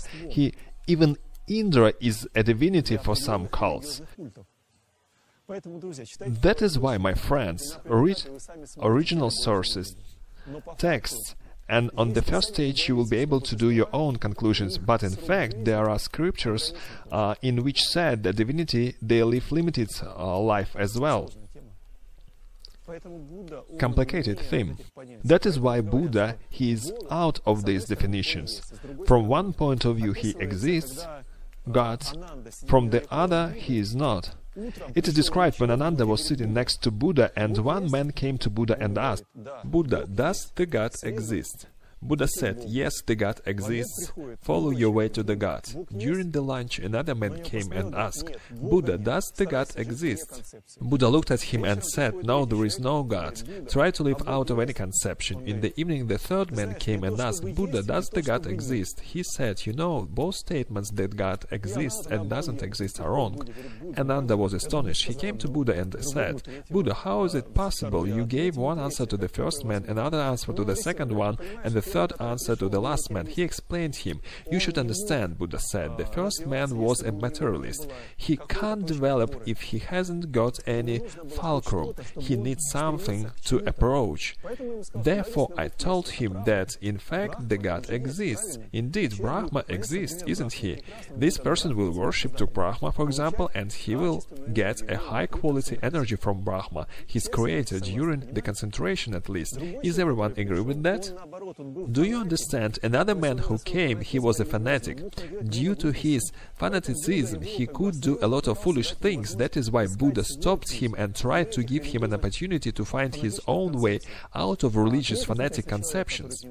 even Indra is a divinity for some cults. That is why, my friends, read original sources, texts, and on the first stage you will be able to do your own conclusions. But in fact, there are scriptures in which said that divinity, they live limited life as well. Complicated theme. That is why Buddha, he is out of these definitions. From one point of view he exists, God, from the other he is not. It is described when Ananda was sitting next to Buddha and one man came to Buddha and asked, "Buddha, does the God exist?" Buddha said, "Yes, the God exists. Follow your way to the God." During the lunch, another man came and asked, "Buddha, does the God exist?" Buddha looked at him and said, "No, there is no God. Try to live out of any conception." In the evening, the third man came and asked, "Buddha, does the God exist?" He said, "You know, both statements that God exists and doesn't exist are wrong." Ananda was astonished. He came to Buddha and said, "Buddha, how is it possible? You gave one answer to the first man, another answer to the second one, and the third answer to the last man." He explained him. "You should understand," Buddha said, "the first man was a materialist. He can't develop if he hasn't got any fulcrum. He needs something to approach. Therefore, I told him that, in fact, the God exists. Indeed, Brahma exists, isn't he? This person will worship to Brahma, for example, and he will get a high-quality energy from Brahma, his creator, during the concentration at least. Is everyone agree with that? Do you understand? Another man who came, he was a fanatic. Due to his fanaticism, he could do a lot of foolish things. That is why Buddha stopped him and tried to give him an opportunity to find his own way out of religious fanatic conceptions.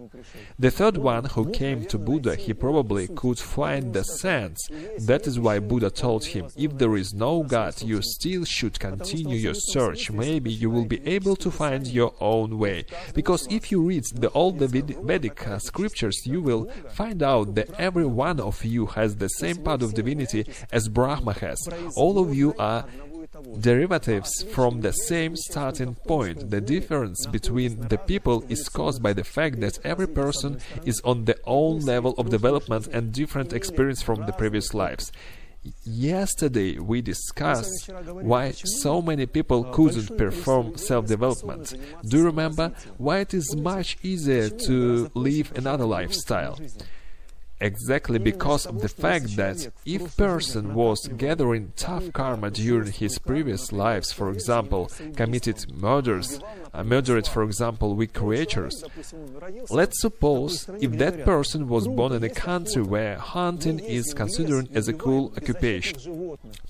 The third one who came to Buddha, he probably could find the sense. That is why Buddha told him, "If there is no God, you still should continue your search. Maybe you will be able to find your own way. Because if you read all the Vedic scriptures, you will find out that every one of you has the same part of divinity as Brahma has. All of you are derivatives from the same starting point. The difference between the people is caused by the fact that every person is on their own level of development and different experience from the previous lives. Yesterday we discussed why so many people couldn't perform self-development. Do you remember why it is much easier to live another lifestyle? Exactly because of the fact that if person was gathering tough karma during his previous lives, for example, committed murdered, for example, weak creatures. Let's suppose if that person was born in a country where hunting is considered as a cool occupation.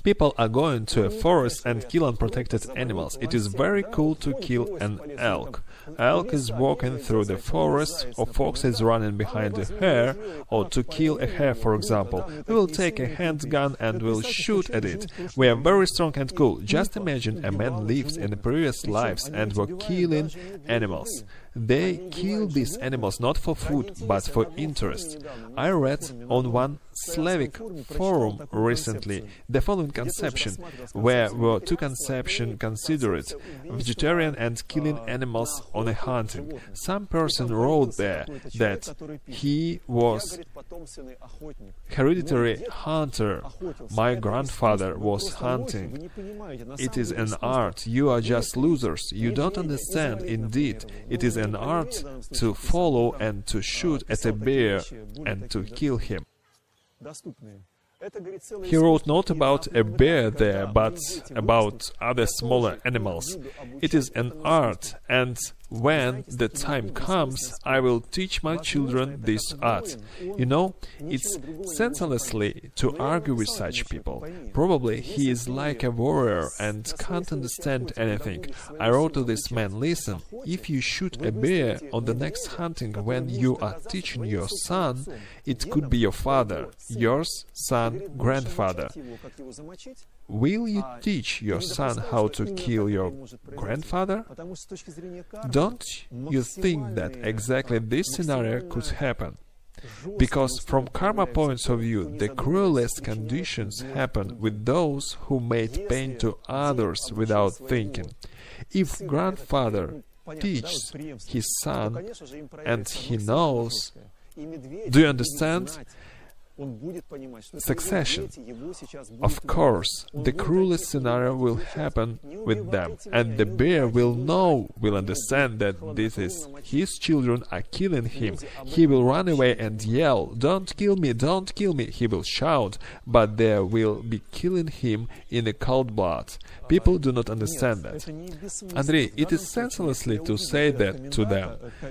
People are going to a forest and kill unprotected animals. It is very cool to kill an elk. Elk is walking through the forest, or fox is running behind a hare, or to kill a hare, for example. We will take a handgun and will shoot at it. We are very strong and cool. Just imagine a man lives in the previous lives and were killing animals. They kill these animals not for food, but for interest. I read on one Slavic forum recently the following conception, where were two conceptions considered: vegetarian and killing animals on a hunting. Some person wrote there that he was hereditary hunter. My grandfather was hunting. It is an art. You are just losers. You don't understand. Indeed, it is an art to follow and to shoot at a bear and to kill him. He wrote not about a bear there, but about other smaller animals. It is an art, and when the time comes, I will teach my children this art. You know, it's senselessly to argue with such people. Probably he is like a warrior and can't understand anything. I wrote to this man, listen, if you shoot a bear on the next hunting when you are teaching your son, it could be your father, yours, son, grandfather. Will you teach your son how to kill your grandfather? Don't you think that exactly this scenario could happen? Because from karma points of view, the cruelest conditions happen with those who made pain to others without thinking. If grandfather teaches his son and he knows, do you understand? Succession. Of course, the cruelest scenario will happen with them, and the bear will understand that this is his children are killing him. He will run away and yell, "Don't kill me, don't kill me!" He will shout, but they will be killing him in a cold blood. People do not understand that. Andrei, it is senselessly to say that to them.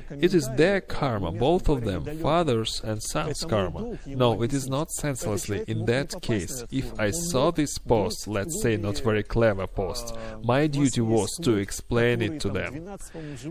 It is their karma, both of them, father's and son's karma. No, it is not senselessly. In that case, if I saw this post, let's say not very clever post, my duty was to explain it to them.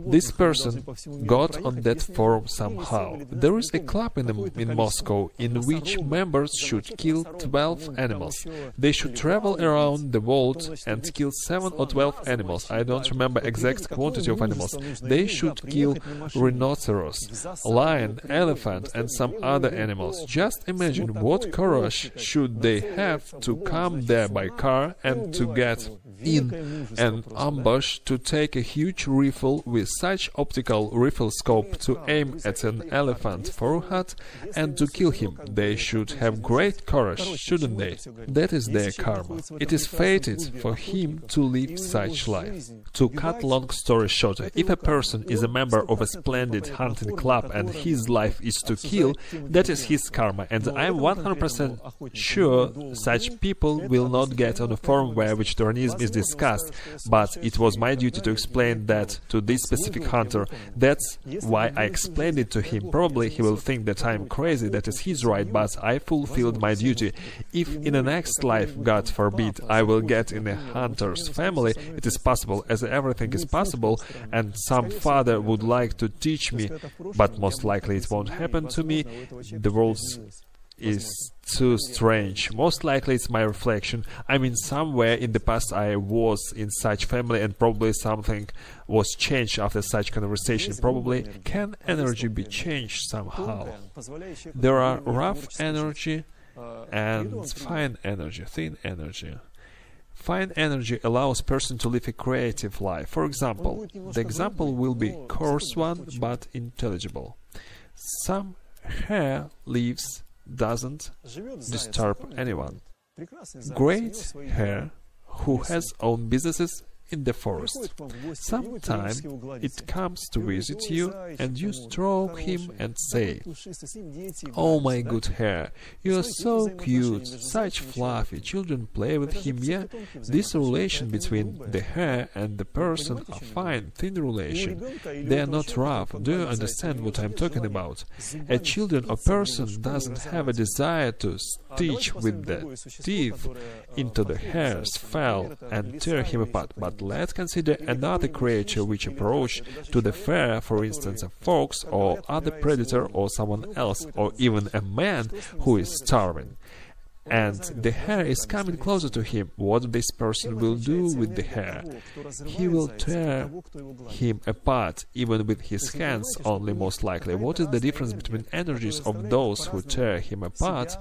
This person got on that forum somehow. There is a club in Moscow in which members should kill 12 animals. They should travel around the world and kill 7 or 12 animals. I don't remember exact quantity of animals. They should kill rhinoceros, lion, elephant and some other animals. Just imagine what courage should they have to come there by car and to get in an ambush, to take a huge rifle with such optical rifle scope to aim at an elephant forehead and to kill him. They should have great courage, shouldn't they? That is their karma. It is fated for him to live such life. To cut long story short, if a person is a member of a splendid hunting club and his life is to kill, that is his karma, and I am 100% sure such people will not get on a forum where vegetarianism is discussed, but it was my duty to explain that to this specific hunter. That's why I explained it to him. Probably he will think that I am crazy, that is his right, but I fulfilled my duty. If in the next life, God forbid, I will get in a hunter's family, it is possible, as everything is possible, and some father would like to teach me, but most likely it won't happen to me. The world is too strange. Most likely it's my reflection. I mean, somewhere in the past I was in such family and probably something was changed after such conversation. Probably can energy be changed somehow? There are rough energy and fine energy, thin energy. Fine energy allows person to live a creative life. For example, the example will be coarse one but intelligible. Some hair leaves doesn't disturb anyone. Great hair who has own businesses in the forest. Sometimes it comes to visit you and you stroke him and say, "Oh my good hair, you are so cute, such fluffy, children play with him." Yeah, this relation between the hair and the person are fine, thin relation. They are not rough. Do you understand what I'm talking about? A children or person doesn't have a desire to stitch with the teeth into the hair's fell and tear him apart. But let's consider another creature which approach to the fare, for instance a fox or other predator or someone else, or even a man who is starving. And the hare is coming closer to him. What this person will do with the hare? He will tear him apart, even with his hands only, most likely. What is the difference between energies of those who tear him apart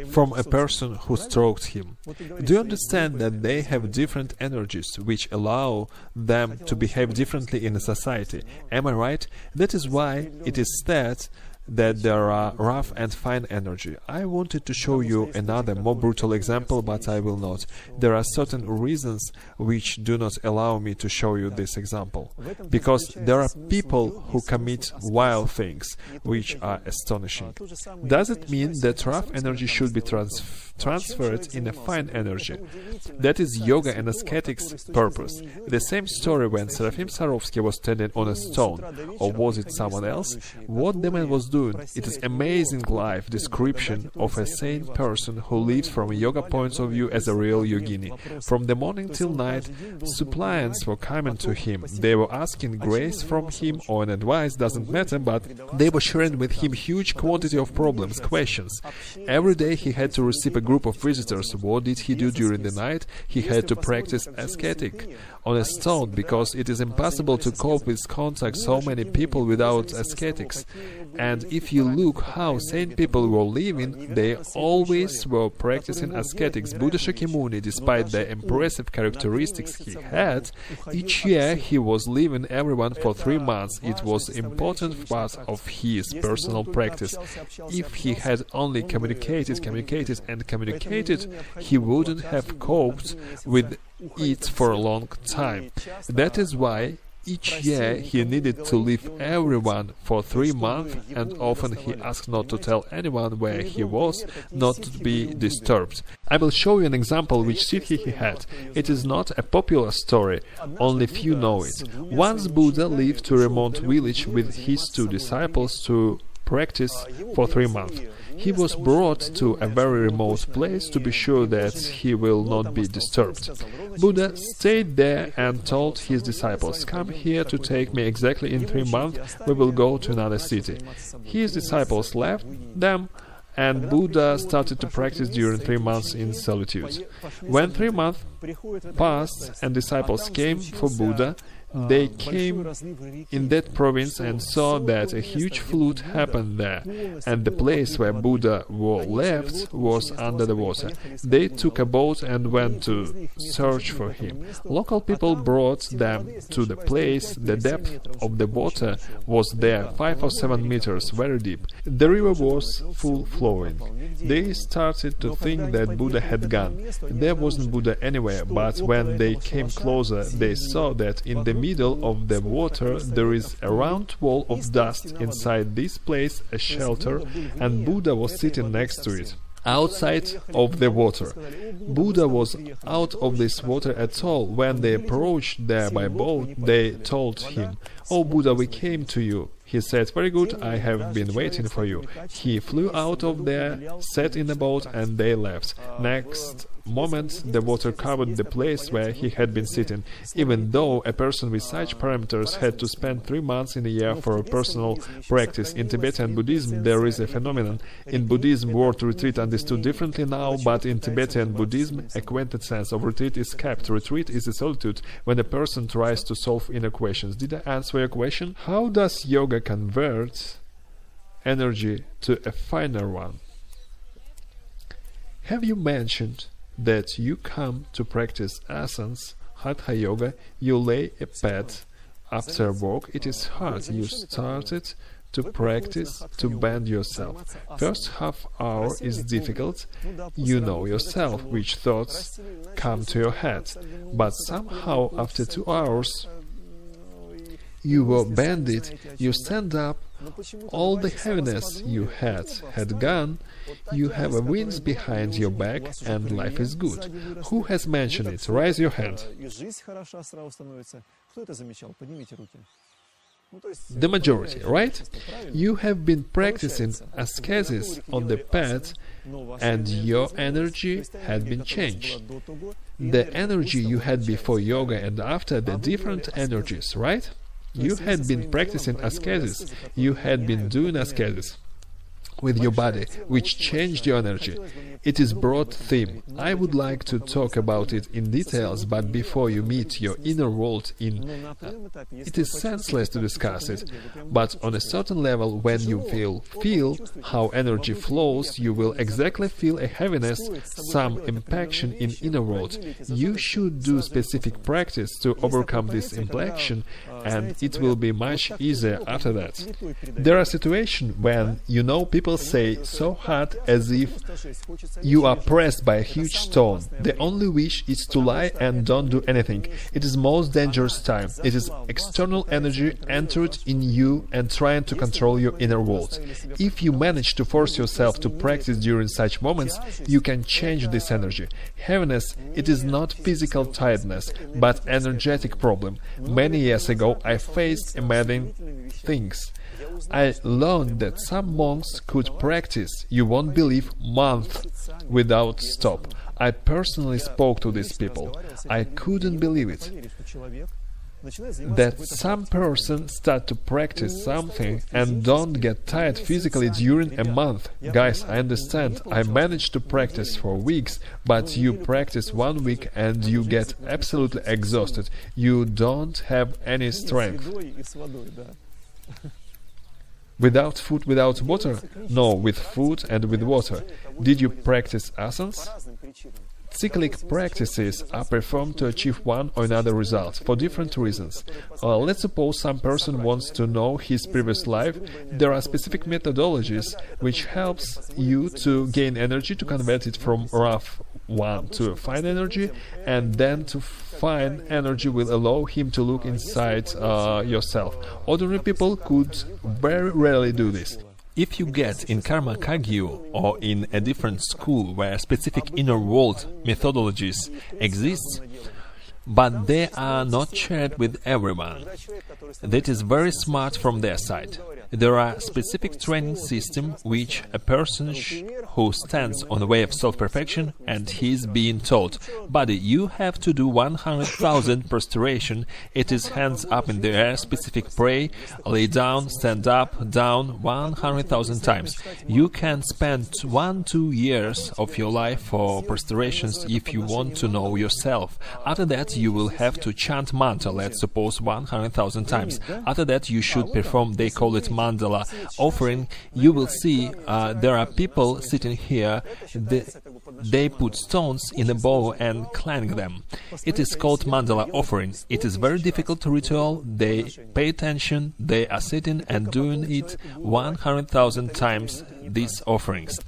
from a person who stroked him? Do you understand that they have different energies, which allow them to behave differently in a society? Am I right? That is why it is said that there are rough and fine energy. I wanted to show you another more brutal example, but I will not. There are certain reasons which do not allow me to show you this example, because there are people who commit wild things which are astonishing. Does it mean that rough energy should be transferred in a fine energy? That is yoga and ascetics' purpose. The same story when Serafim Sarovsky was standing on a stone, or was it someone else? What the man was doing? It is amazing life description of a sane person who lives from a yoga point of view as a real yogini. From the morning till night, suppliants were coming to him. They were asking grace from him or an advice, doesn't matter, but they were sharing with him huge quantity of problems, questions. Every day he had to receive a group of visitors. What did he do during the night? He had to practice ascetic on a stone, because it is impossible to cope with contact so many people without ascetics. And if you look how sane people were living, they always were practicing ascetics. Buddha Shakyamuni, despite the impressive characteristics he had, each year he was leaving everyone for 3 months. It was an important part of his personal practice. If he had only communicated, he wouldn't have coped with it for a long time. That is why each year he needed to leave everyone for 3 months, and often he asked not to tell anyone where he was, not to be disturbed. I will show you an example which siddhi he had. It is not a popular story, only few know it. Once Buddha lived to a remote village with his 2 disciples to practice for 3 months. He was brought to a very remote place to be sure that he will not be disturbed. Buddha stayed there and told his disciples, "Come here to take me exactly in 3 months, we will go to another city." His disciples left them, and Buddha started to practice during 3 months in solitude. When 3 months passed and disciples came for Buddha, they came in that province and saw that a huge flood happened there, and the place where Buddha was left was under the water. They took a boat and went to search for him. Local people brought them to the place. The depth of the water was there 5 or 7 meters, very deep. The river was full flowing. They started to think that Buddha had gone. There wasn't Buddha anywhere, but when they came closer, they saw that in the middle of the water there is a round wall of dust. Inside this place a shelter, and Buddha was sitting next to it, outside of the water. Buddha was out of this water at all. When they approached there by boat, they told him, "Oh Buddha, we came to you." He said, "Very good, I have been waiting for you." He flew out of there, sat in the boat, and they left. Next moment the water covered the place where he had been sitting. Even though a person with such parameters had to spend 3 months in a year for a personal practice. In Tibetan Buddhism there is a phenomenon. In Buddhism word retreat understood differently now, but in Tibetan Buddhism a quintessence of retreat is kept. Retreat is a solitude when a person tries to solve inner questions. Did I answer your question? How does yoga convert energy to a finer one? Have you mentioned that you come to practice asana, hatha yoga, you lay a pad after work? It is hard. You started to practice to bend yourself. First half hour is difficult. You know yourself which thoughts come to your head, but somehow after 2 hours you were bended, you stand up, all the heaviness you had gone, you have a wind behind your back, and life is good. Who has mentioned it? Raise your hand. The majority, right? You have been practicing ascesis on the pad, and your energy had been changed. The energy you had before yoga and after, the different energies, right? You had been practicing ascesis, you had been doing ascesis with your body, which changed your energy. It is broad theme. I would like to talk about it in details, but before you meet your inner world it is senseless to discuss it. But on a certain level, when you feel how energy flows, you will exactly feel a heaviness, some impaction in inner world. You should do specific practice to overcome this impaction. and it will be much easier after that. There are situations when, people say so hard as if you are pressed by a huge stone. The only wish is to lie and don't do anything. It is most dangerous time. It is external energy entered in you and trying to control your inner world. If you manage to force yourself to practice during such moments, you can change this energy. Heaviness, it is not physical tiredness, but energetic problem. Many years ago, I faced amazing things. I learned that some monks could practice, you won't believe, months without stop. I personally spoke to these people. I couldn't believe it. That some person start to practice something and don't get tired physically during a month. Guys, I understand, I managed to practice for weeks, but you practice 1 week and you get absolutely exhausted. You don't have any strength. Without food, without water? No, with food and with water. Did you practice asanas? Cyclic practices are performed to achieve one or another result, for different reasons. Let's suppose some person wants to know his previous life. There are specific methodologies which helps you to gain energy, to convert it from rough one to a fine energy, and then to fine energy will allow him to look inside yourself. Ordinary people could very rarely do this. If you get in Karma Kagyu or in a different school where specific inner world methodologies exist, but they are not shared with everyone, that is very smart from their side. There are specific training system which a person who stands on the way of self-perfection and he is being told, "Buddy, you have to do 100,000 prostration, it is hands up in the air, specific pray, lay down, stand up, down 100,000 times. You can spend 1-2 years of your life for prostrations if you want to know yourself. After that you will have to chant mantra, let's suppose 100,000 times. After that you should perform, they call it mandala offering. You will see there are people sitting here, they put stones in a bowl and clang them. It is called mandala offering. It is very difficult ritual, they pay attention, they are sitting and doing it 100,000 times, these offerings.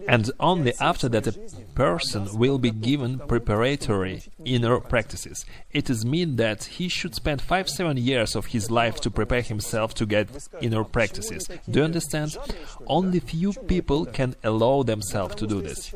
And only after that a person will be given preparatory inner practices. It is mean that he should spend 5-7 years of his life to prepare himself to get inner practices. Do you understand? Only few people can allow themselves to do this.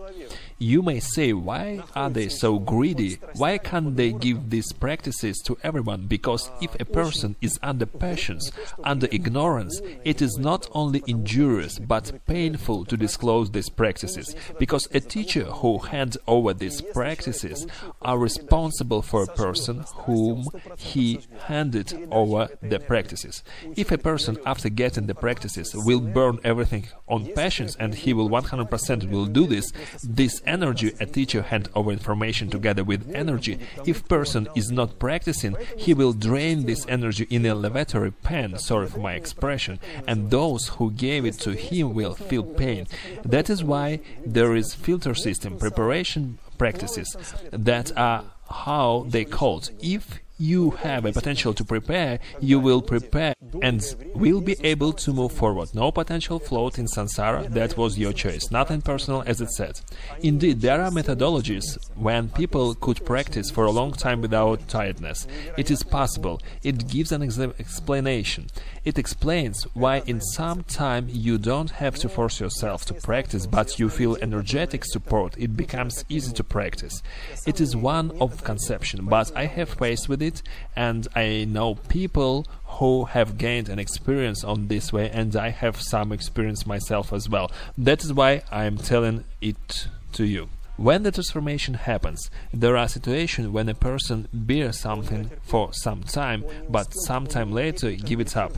You may say, why are they so greedy? Why can't they give these practices to everyone? Because if a person is under passions, under ignorance, it is not only injurious but painful to disclose these practices, because a teacher who hands over these practices are responsible for a person whom he handed over the practices. If a person after getting the practices will burn everything on passions and he will 100% will do this energy, a teacher hand over information together with energy. If person is not practicing, he will drain this energy in a lavatory pan, sorry for my expression, and those who gave it to him will feel pain. That is why there is filter system, preparation practices that are how they called. If you have a potential to prepare, you will prepare and will be able to move forward. No potential float in samsara, that was your choice, nothing personal as it said. Indeed, there are methodologies when people could practice for a long time without tiredness. It is possible. It gives an explanation. It explains why in some time you don't have to force yourself to practice, but you feel energetic support. It becomes easy to practice. It is one of conception, but I have faced with it, and I know people who have gained an experience on this way, and I have some experience myself as well. That is why I am telling it to you. When the transformation happens, there are situations when a person bears something for some time, but sometime later give it up.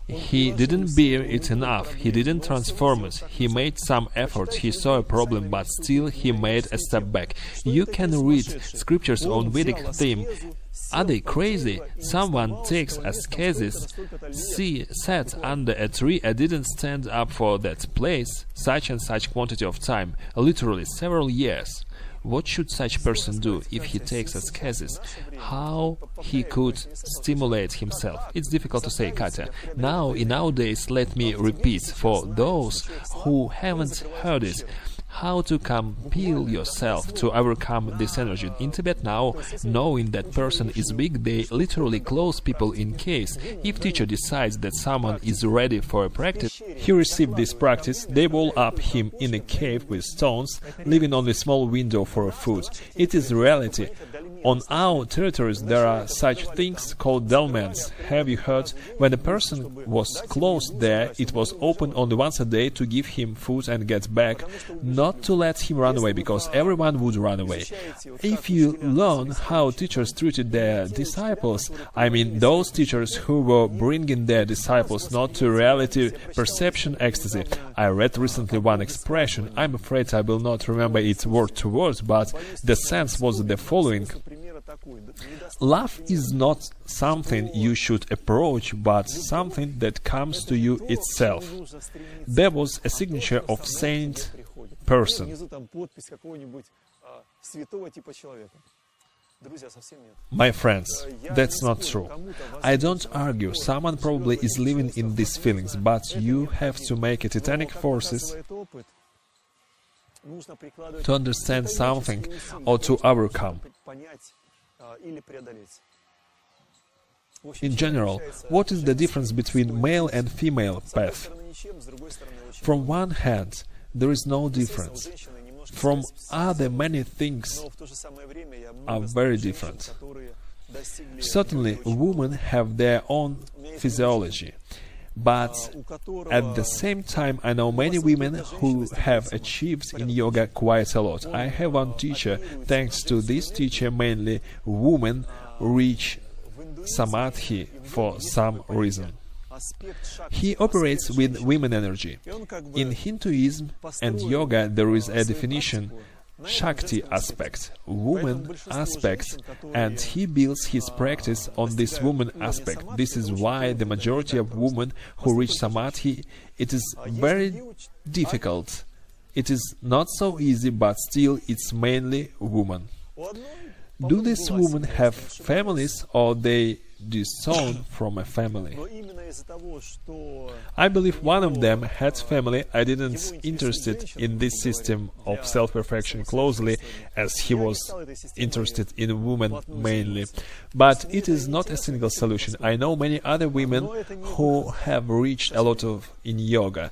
He didn't bear it enough, he didn't transform it, he made some effort, he saw a problem, but still he made a step back. You can read scriptures on Vedic theme. Are they crazy? Someone takes ascesis, sat under a tree and didn't stand up for that place such and such quantity of time, literally several years. What should such person do if he takes ascesis? How he could stimulate himself? It's difficult to say, Katya. Now, in nowadays, let me repeat for those who haven't heard it. How to compel yourself to overcome this energy. In Tibet now, knowing that person is weak, they literally close people in case. If teacher decides that someone is ready for a practice, he received this practice, they wall up him in a cave with stones, leaving only small window for food. It is reality. On our territories there are such things called dolmens. Have you heard? When a person was closed there, it was open only once a day to give him food and get back, not to let him run away, because everyone would run away. If you learn how teachers treated their disciples, I mean those teachers who were bringing their disciples not to reality, perception, ecstasy. I read recently one expression, I'm afraid I will not remember it word to word, but the sense was the following. Love is not something you should approach, but something that comes to you itself. There was a signature of saint person. My friends, that's not true. I don't argue, someone probably is living in these feelings, but you have to make it titanic forces to understand something or to overcome. In general, what is the difference between male and female path? From one hand, there is no difference. From other, many things are very different. Certainly, women have their own physiology. But at the same time, I know many women who have achieved in yoga quite a lot. I have one teacher, thanks to this teacher mainly women reach samadhi for some reason. He operates with women energy. In Hinduism and yoga there is a definition, Shakti aspect, woman aspect, and he builds his practice on this woman aspect. This is why the majority of women who reach samadhi, it is very difficult. It is not so easy, but still it's mainly women. Do these women have families or they disown from a family? I believe one of them had family. I didn't interested in this system of self-perfection closely, as he was interested in women mainly. But it is not a single solution. I know many other women who have reached a lot of in yoga.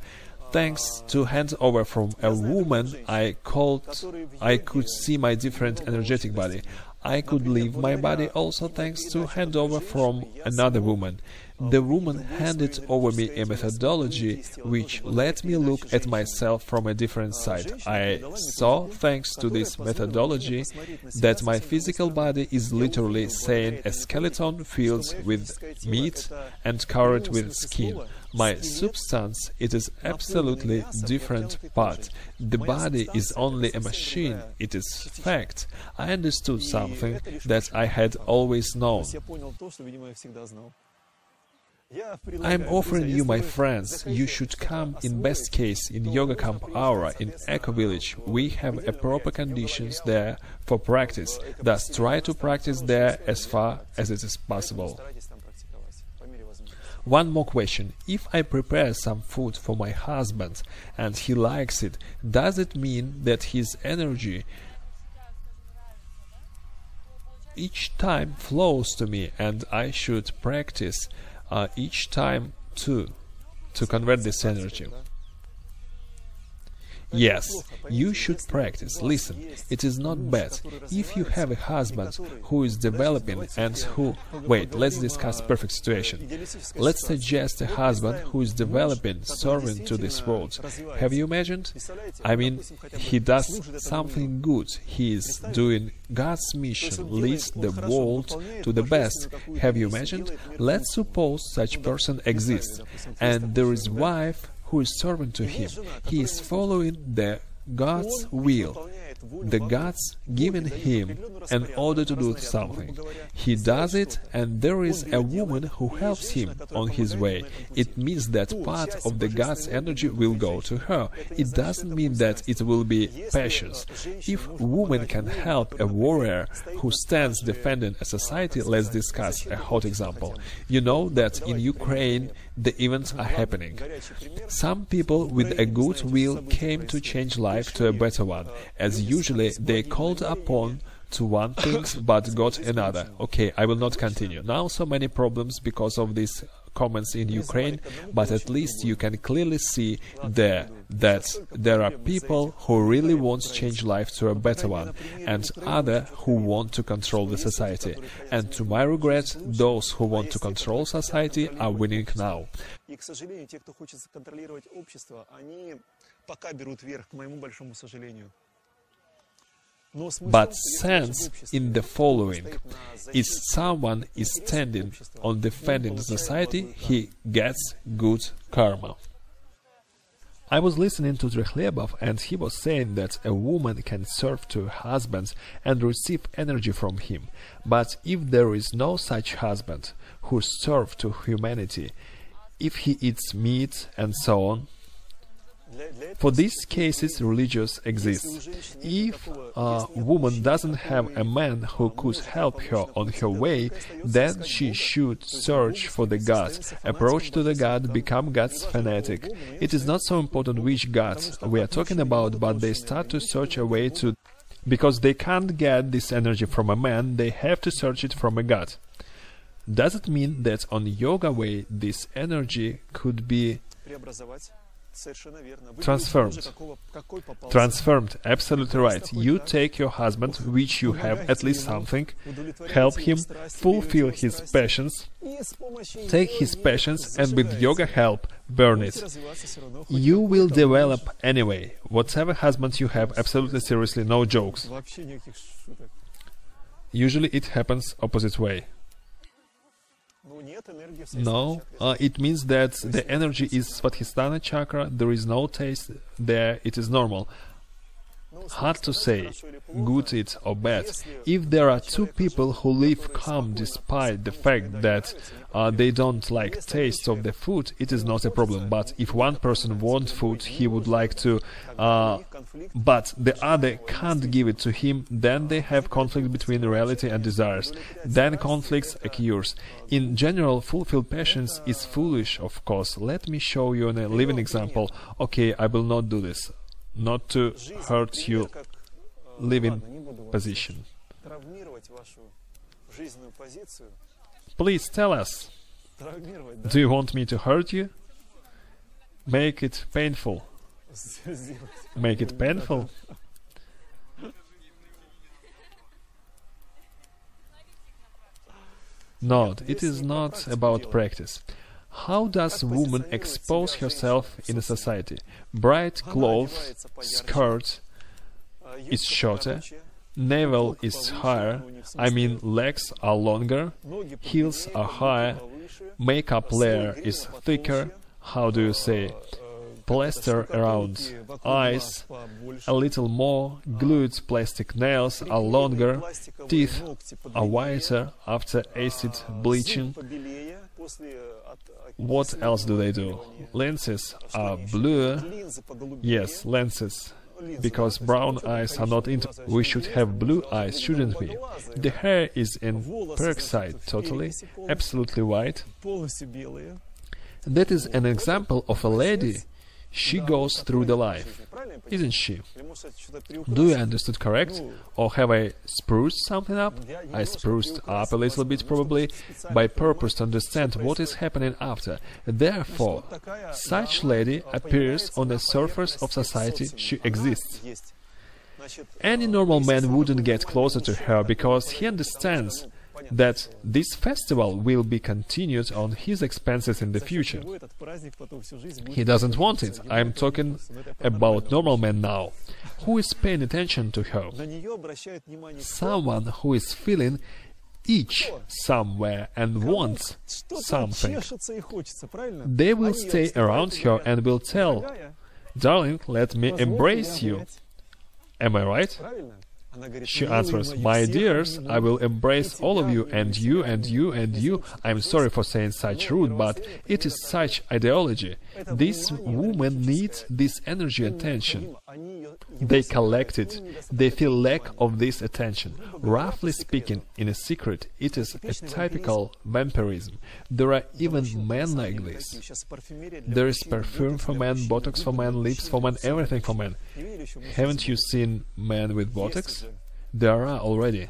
Thanks to handover from a woman, I could see my different energetic body. I could leave my body also thanks to handover from another woman. The woman handed over me a methodology which let me look at myself from a different side. I saw, thanks to this methodology, that my physical body is literally saying a skeleton filled with meat and covered with skin. My substance, it is absolutely different part. The body is only a machine, it is fact. I understood something that I had always known. I am offering you, my friends, you should come in best case in Yoga Camp Aura in Eco Village. We have a proper conditions there for practice, thus try to practice there as far as it is possible. One more question. If I prepare some food for my husband and he likes it, does it mean that his energy each time flows to me and I should practice each time to convert this energy? Yes, you should practice. Listen, it is not bad. If you have a husband who is developing and who... Wait, let's discuss perfect situation. Let's suggest a husband who is developing, serving to this world. Have you imagined? I mean, he does something good. He is doing God's mission, leads the world to the best. Have you imagined? Let's suppose such person exists, and there is wife who is serving to him. He is following the God's will. the gods given him an order to do something. He does it, and there is a woman who helps him on his way. It means that part of the god's energy will go to her. It doesn't mean that it will be patience. If woman can help a warrior who stands defending a society, let's discuss a hot example. You know that in Ukraine the events are happening. Some people with a good will came to change life to a better one. As usually they called upon to one thing but got another. Okay, I will not continue. Now so many problems because of these comments in Ukraine, but at least you can clearly see there that there are people who really want to change life to a better one, and other who want to control the society. And to my regret, those who want to control society are winning now. But sense in the following: if someone is standing on defending the society, he gets good karma. I was listening to Trikhlebov, and he was saying that a woman can serve to her husband and receive energy from him. But if there is no such husband who serves to humanity, if he eats meat and so on, for these cases, religious exists. If a woman doesn't have a man who could help her on her way, then she should search for the God, approach to the God, become God's fanatic. It is not so important which God we are talking about, but they start to search a way to... Because they can't get this energy from a man, they have to search it from a God. Does it mean that on yoga way this energy could be transformed, absolutely right. You take your husband, which you have at least something, help him fulfill his passions, take his passions, and with yoga help burn it. You will develop anyway. Whatever husband you have, absolutely seriously, no jokes. Usually it happens opposite way. No, it means that the energy is Svadhisthana chakra, there is no taste there, it is normal. Hard to say, good it or bad. If there are two people who live calm despite the fact that they don't like taste of the food, it is not a problem. But if one person wants food, he would like to, but the other can't give it to him, then they have conflict between reality and desires. Then conflicts occurs. In general, fulfilled passions is foolish, of course. Let me show you a living example. Okay, I will not do this. Not to hurt your living position. Please tell us. Do you want me to hurt you? Make it painful. Make it painful. No, it is not about practice. How does woman expose herself in a society? Bright clothes, skirt is shorter, navel is higher, I mean legs are longer, heels are higher, makeup layer is thicker, how do you say, plaster around eyes, a little more, glued plastic nails are longer, teeth are whiter after acid bleaching. What else do they do? Lenses are bluer. Yes, lenses. Because brown eyes are not into... We should have blue eyes, shouldn't we? The hair is in peroxide, totally, absolutely white. That is an example of a lady. She goes through the life, isn't she? Do you understood correct? Or have I spruced something up? I spruced up a little bit probably, by purpose to understand what is happening after. Therefore, such lady appears on the surface of society, she exists. Any normal man wouldn't get closer to her, because he understands that this festival will be continued on his expenses in the future. He doesn't want it. I am talking about normal men now. Who is paying attention to her? Someone who is feeling itch somewhere and wants something. They will stay around her and will tell, "Darling, let me embrace you." Am I right? She answers, my dears, I will embrace all of you, and you, and you, and you. I'm sorry for saying such rude, but it is such ideology. This woman needs this energy attention. They collect it. They feel lack of this attention. Roughly speaking, in a secret, it is a typical vampirism. There are even men like this. There is perfume for men, Botox for men, lips for men, everything for men. Haven't you seen men with Botox? There are already.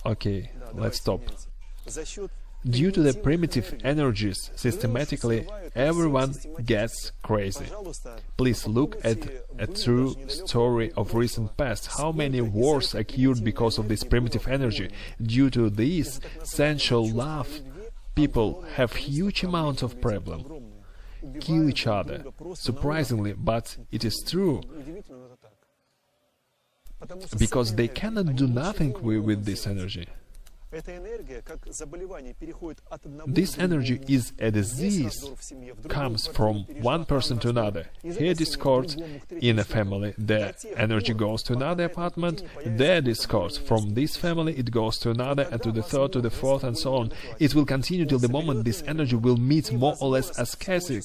Okay, let's stop. Due to the primitive energies, systematically everyone gets crazy. Please look at a true story of recent past. How many wars occurred because of this primitive energy? Due to this sensual love, people have huge amount of problem. Kill each other. Surprisingly, but it is true. Because they cannot do nothing with this energy. This energy is a disease, comes from one person to another. Here discord in a family, the energy goes to another apartment, there discord. From this family it goes to another, and to the third, to the fourth, and so on. It will continue till the moment this energy will meet more or less ascetic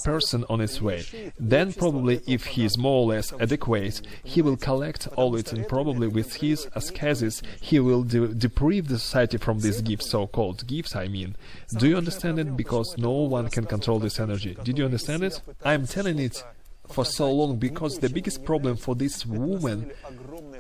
person on its way. Then probably, if he is more or less adequate, he will collect all it, and probably with his ascesis he will deprive the society from these gifts, so-called gifts, I mean. Do you understand it? Because no one can control this energy. Did you understand it? I'm telling it for so long because the biggest problem for this woman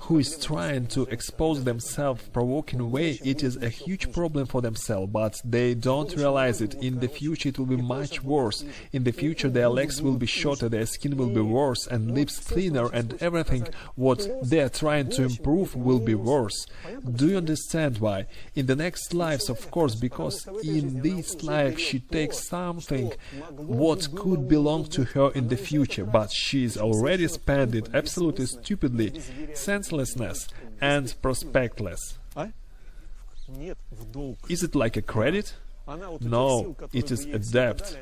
who is trying to expose themselves provoking way, it is a huge problem for themselves, but they don't realize it. In the future it will be much worse. In the future their legs will be shorter, their skin will be worse, and lips thinner, and everything what they are trying to improve will be worse. Do you understand why? In the next lives, of course, because in this life she takes something what could belong to her in the future, but she is already spent it absolutely stupidly, senselessness and prospectless. Is it like a credit? No, it is a debt.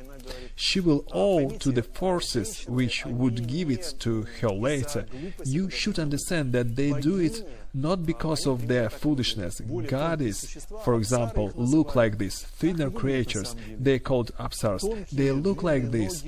She will owe to the forces which would give it to her later. You should understand that they do it not because of their foolishness. Goddesses, for example, look like this. Thinner creatures, they are called apsars. They look like this.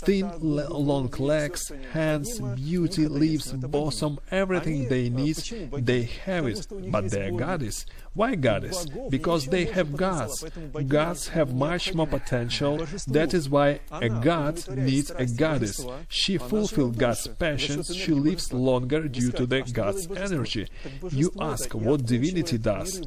Thin, long legs, hands, beauty, lips, bosom, everything they need, they have it. But they are goddesses. Why goddess? Because they have gods. Gods have much more potential. That is why a god needs a goddess. She fulfills God's passions, she lives longer due to the god's energy. You ask what divinity does.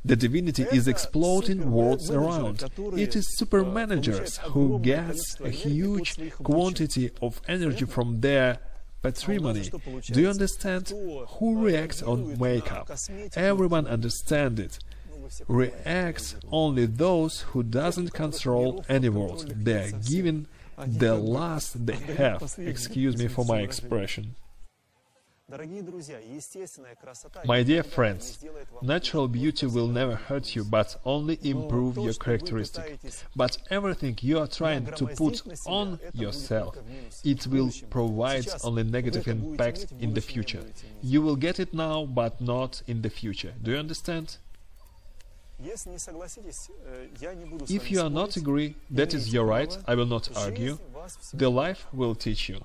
The divinity is exploding worlds around. It is super managers who gets a huge quantity of energy from their patrimony. Do you understand? Who reacts on makeup? Everyone understands it. Reacts only those who doesn't control any world. They are giving the last they have. Excuse me for my expression. My dear friends, natural beauty will never hurt you, but only improve your characteristic. But everything you are trying to put on yourself, it will provide only negative impact in the future. You will get it now, but not in the future. Do you understand? If you are not agree, that is your right, I will not argue. The life will teach you.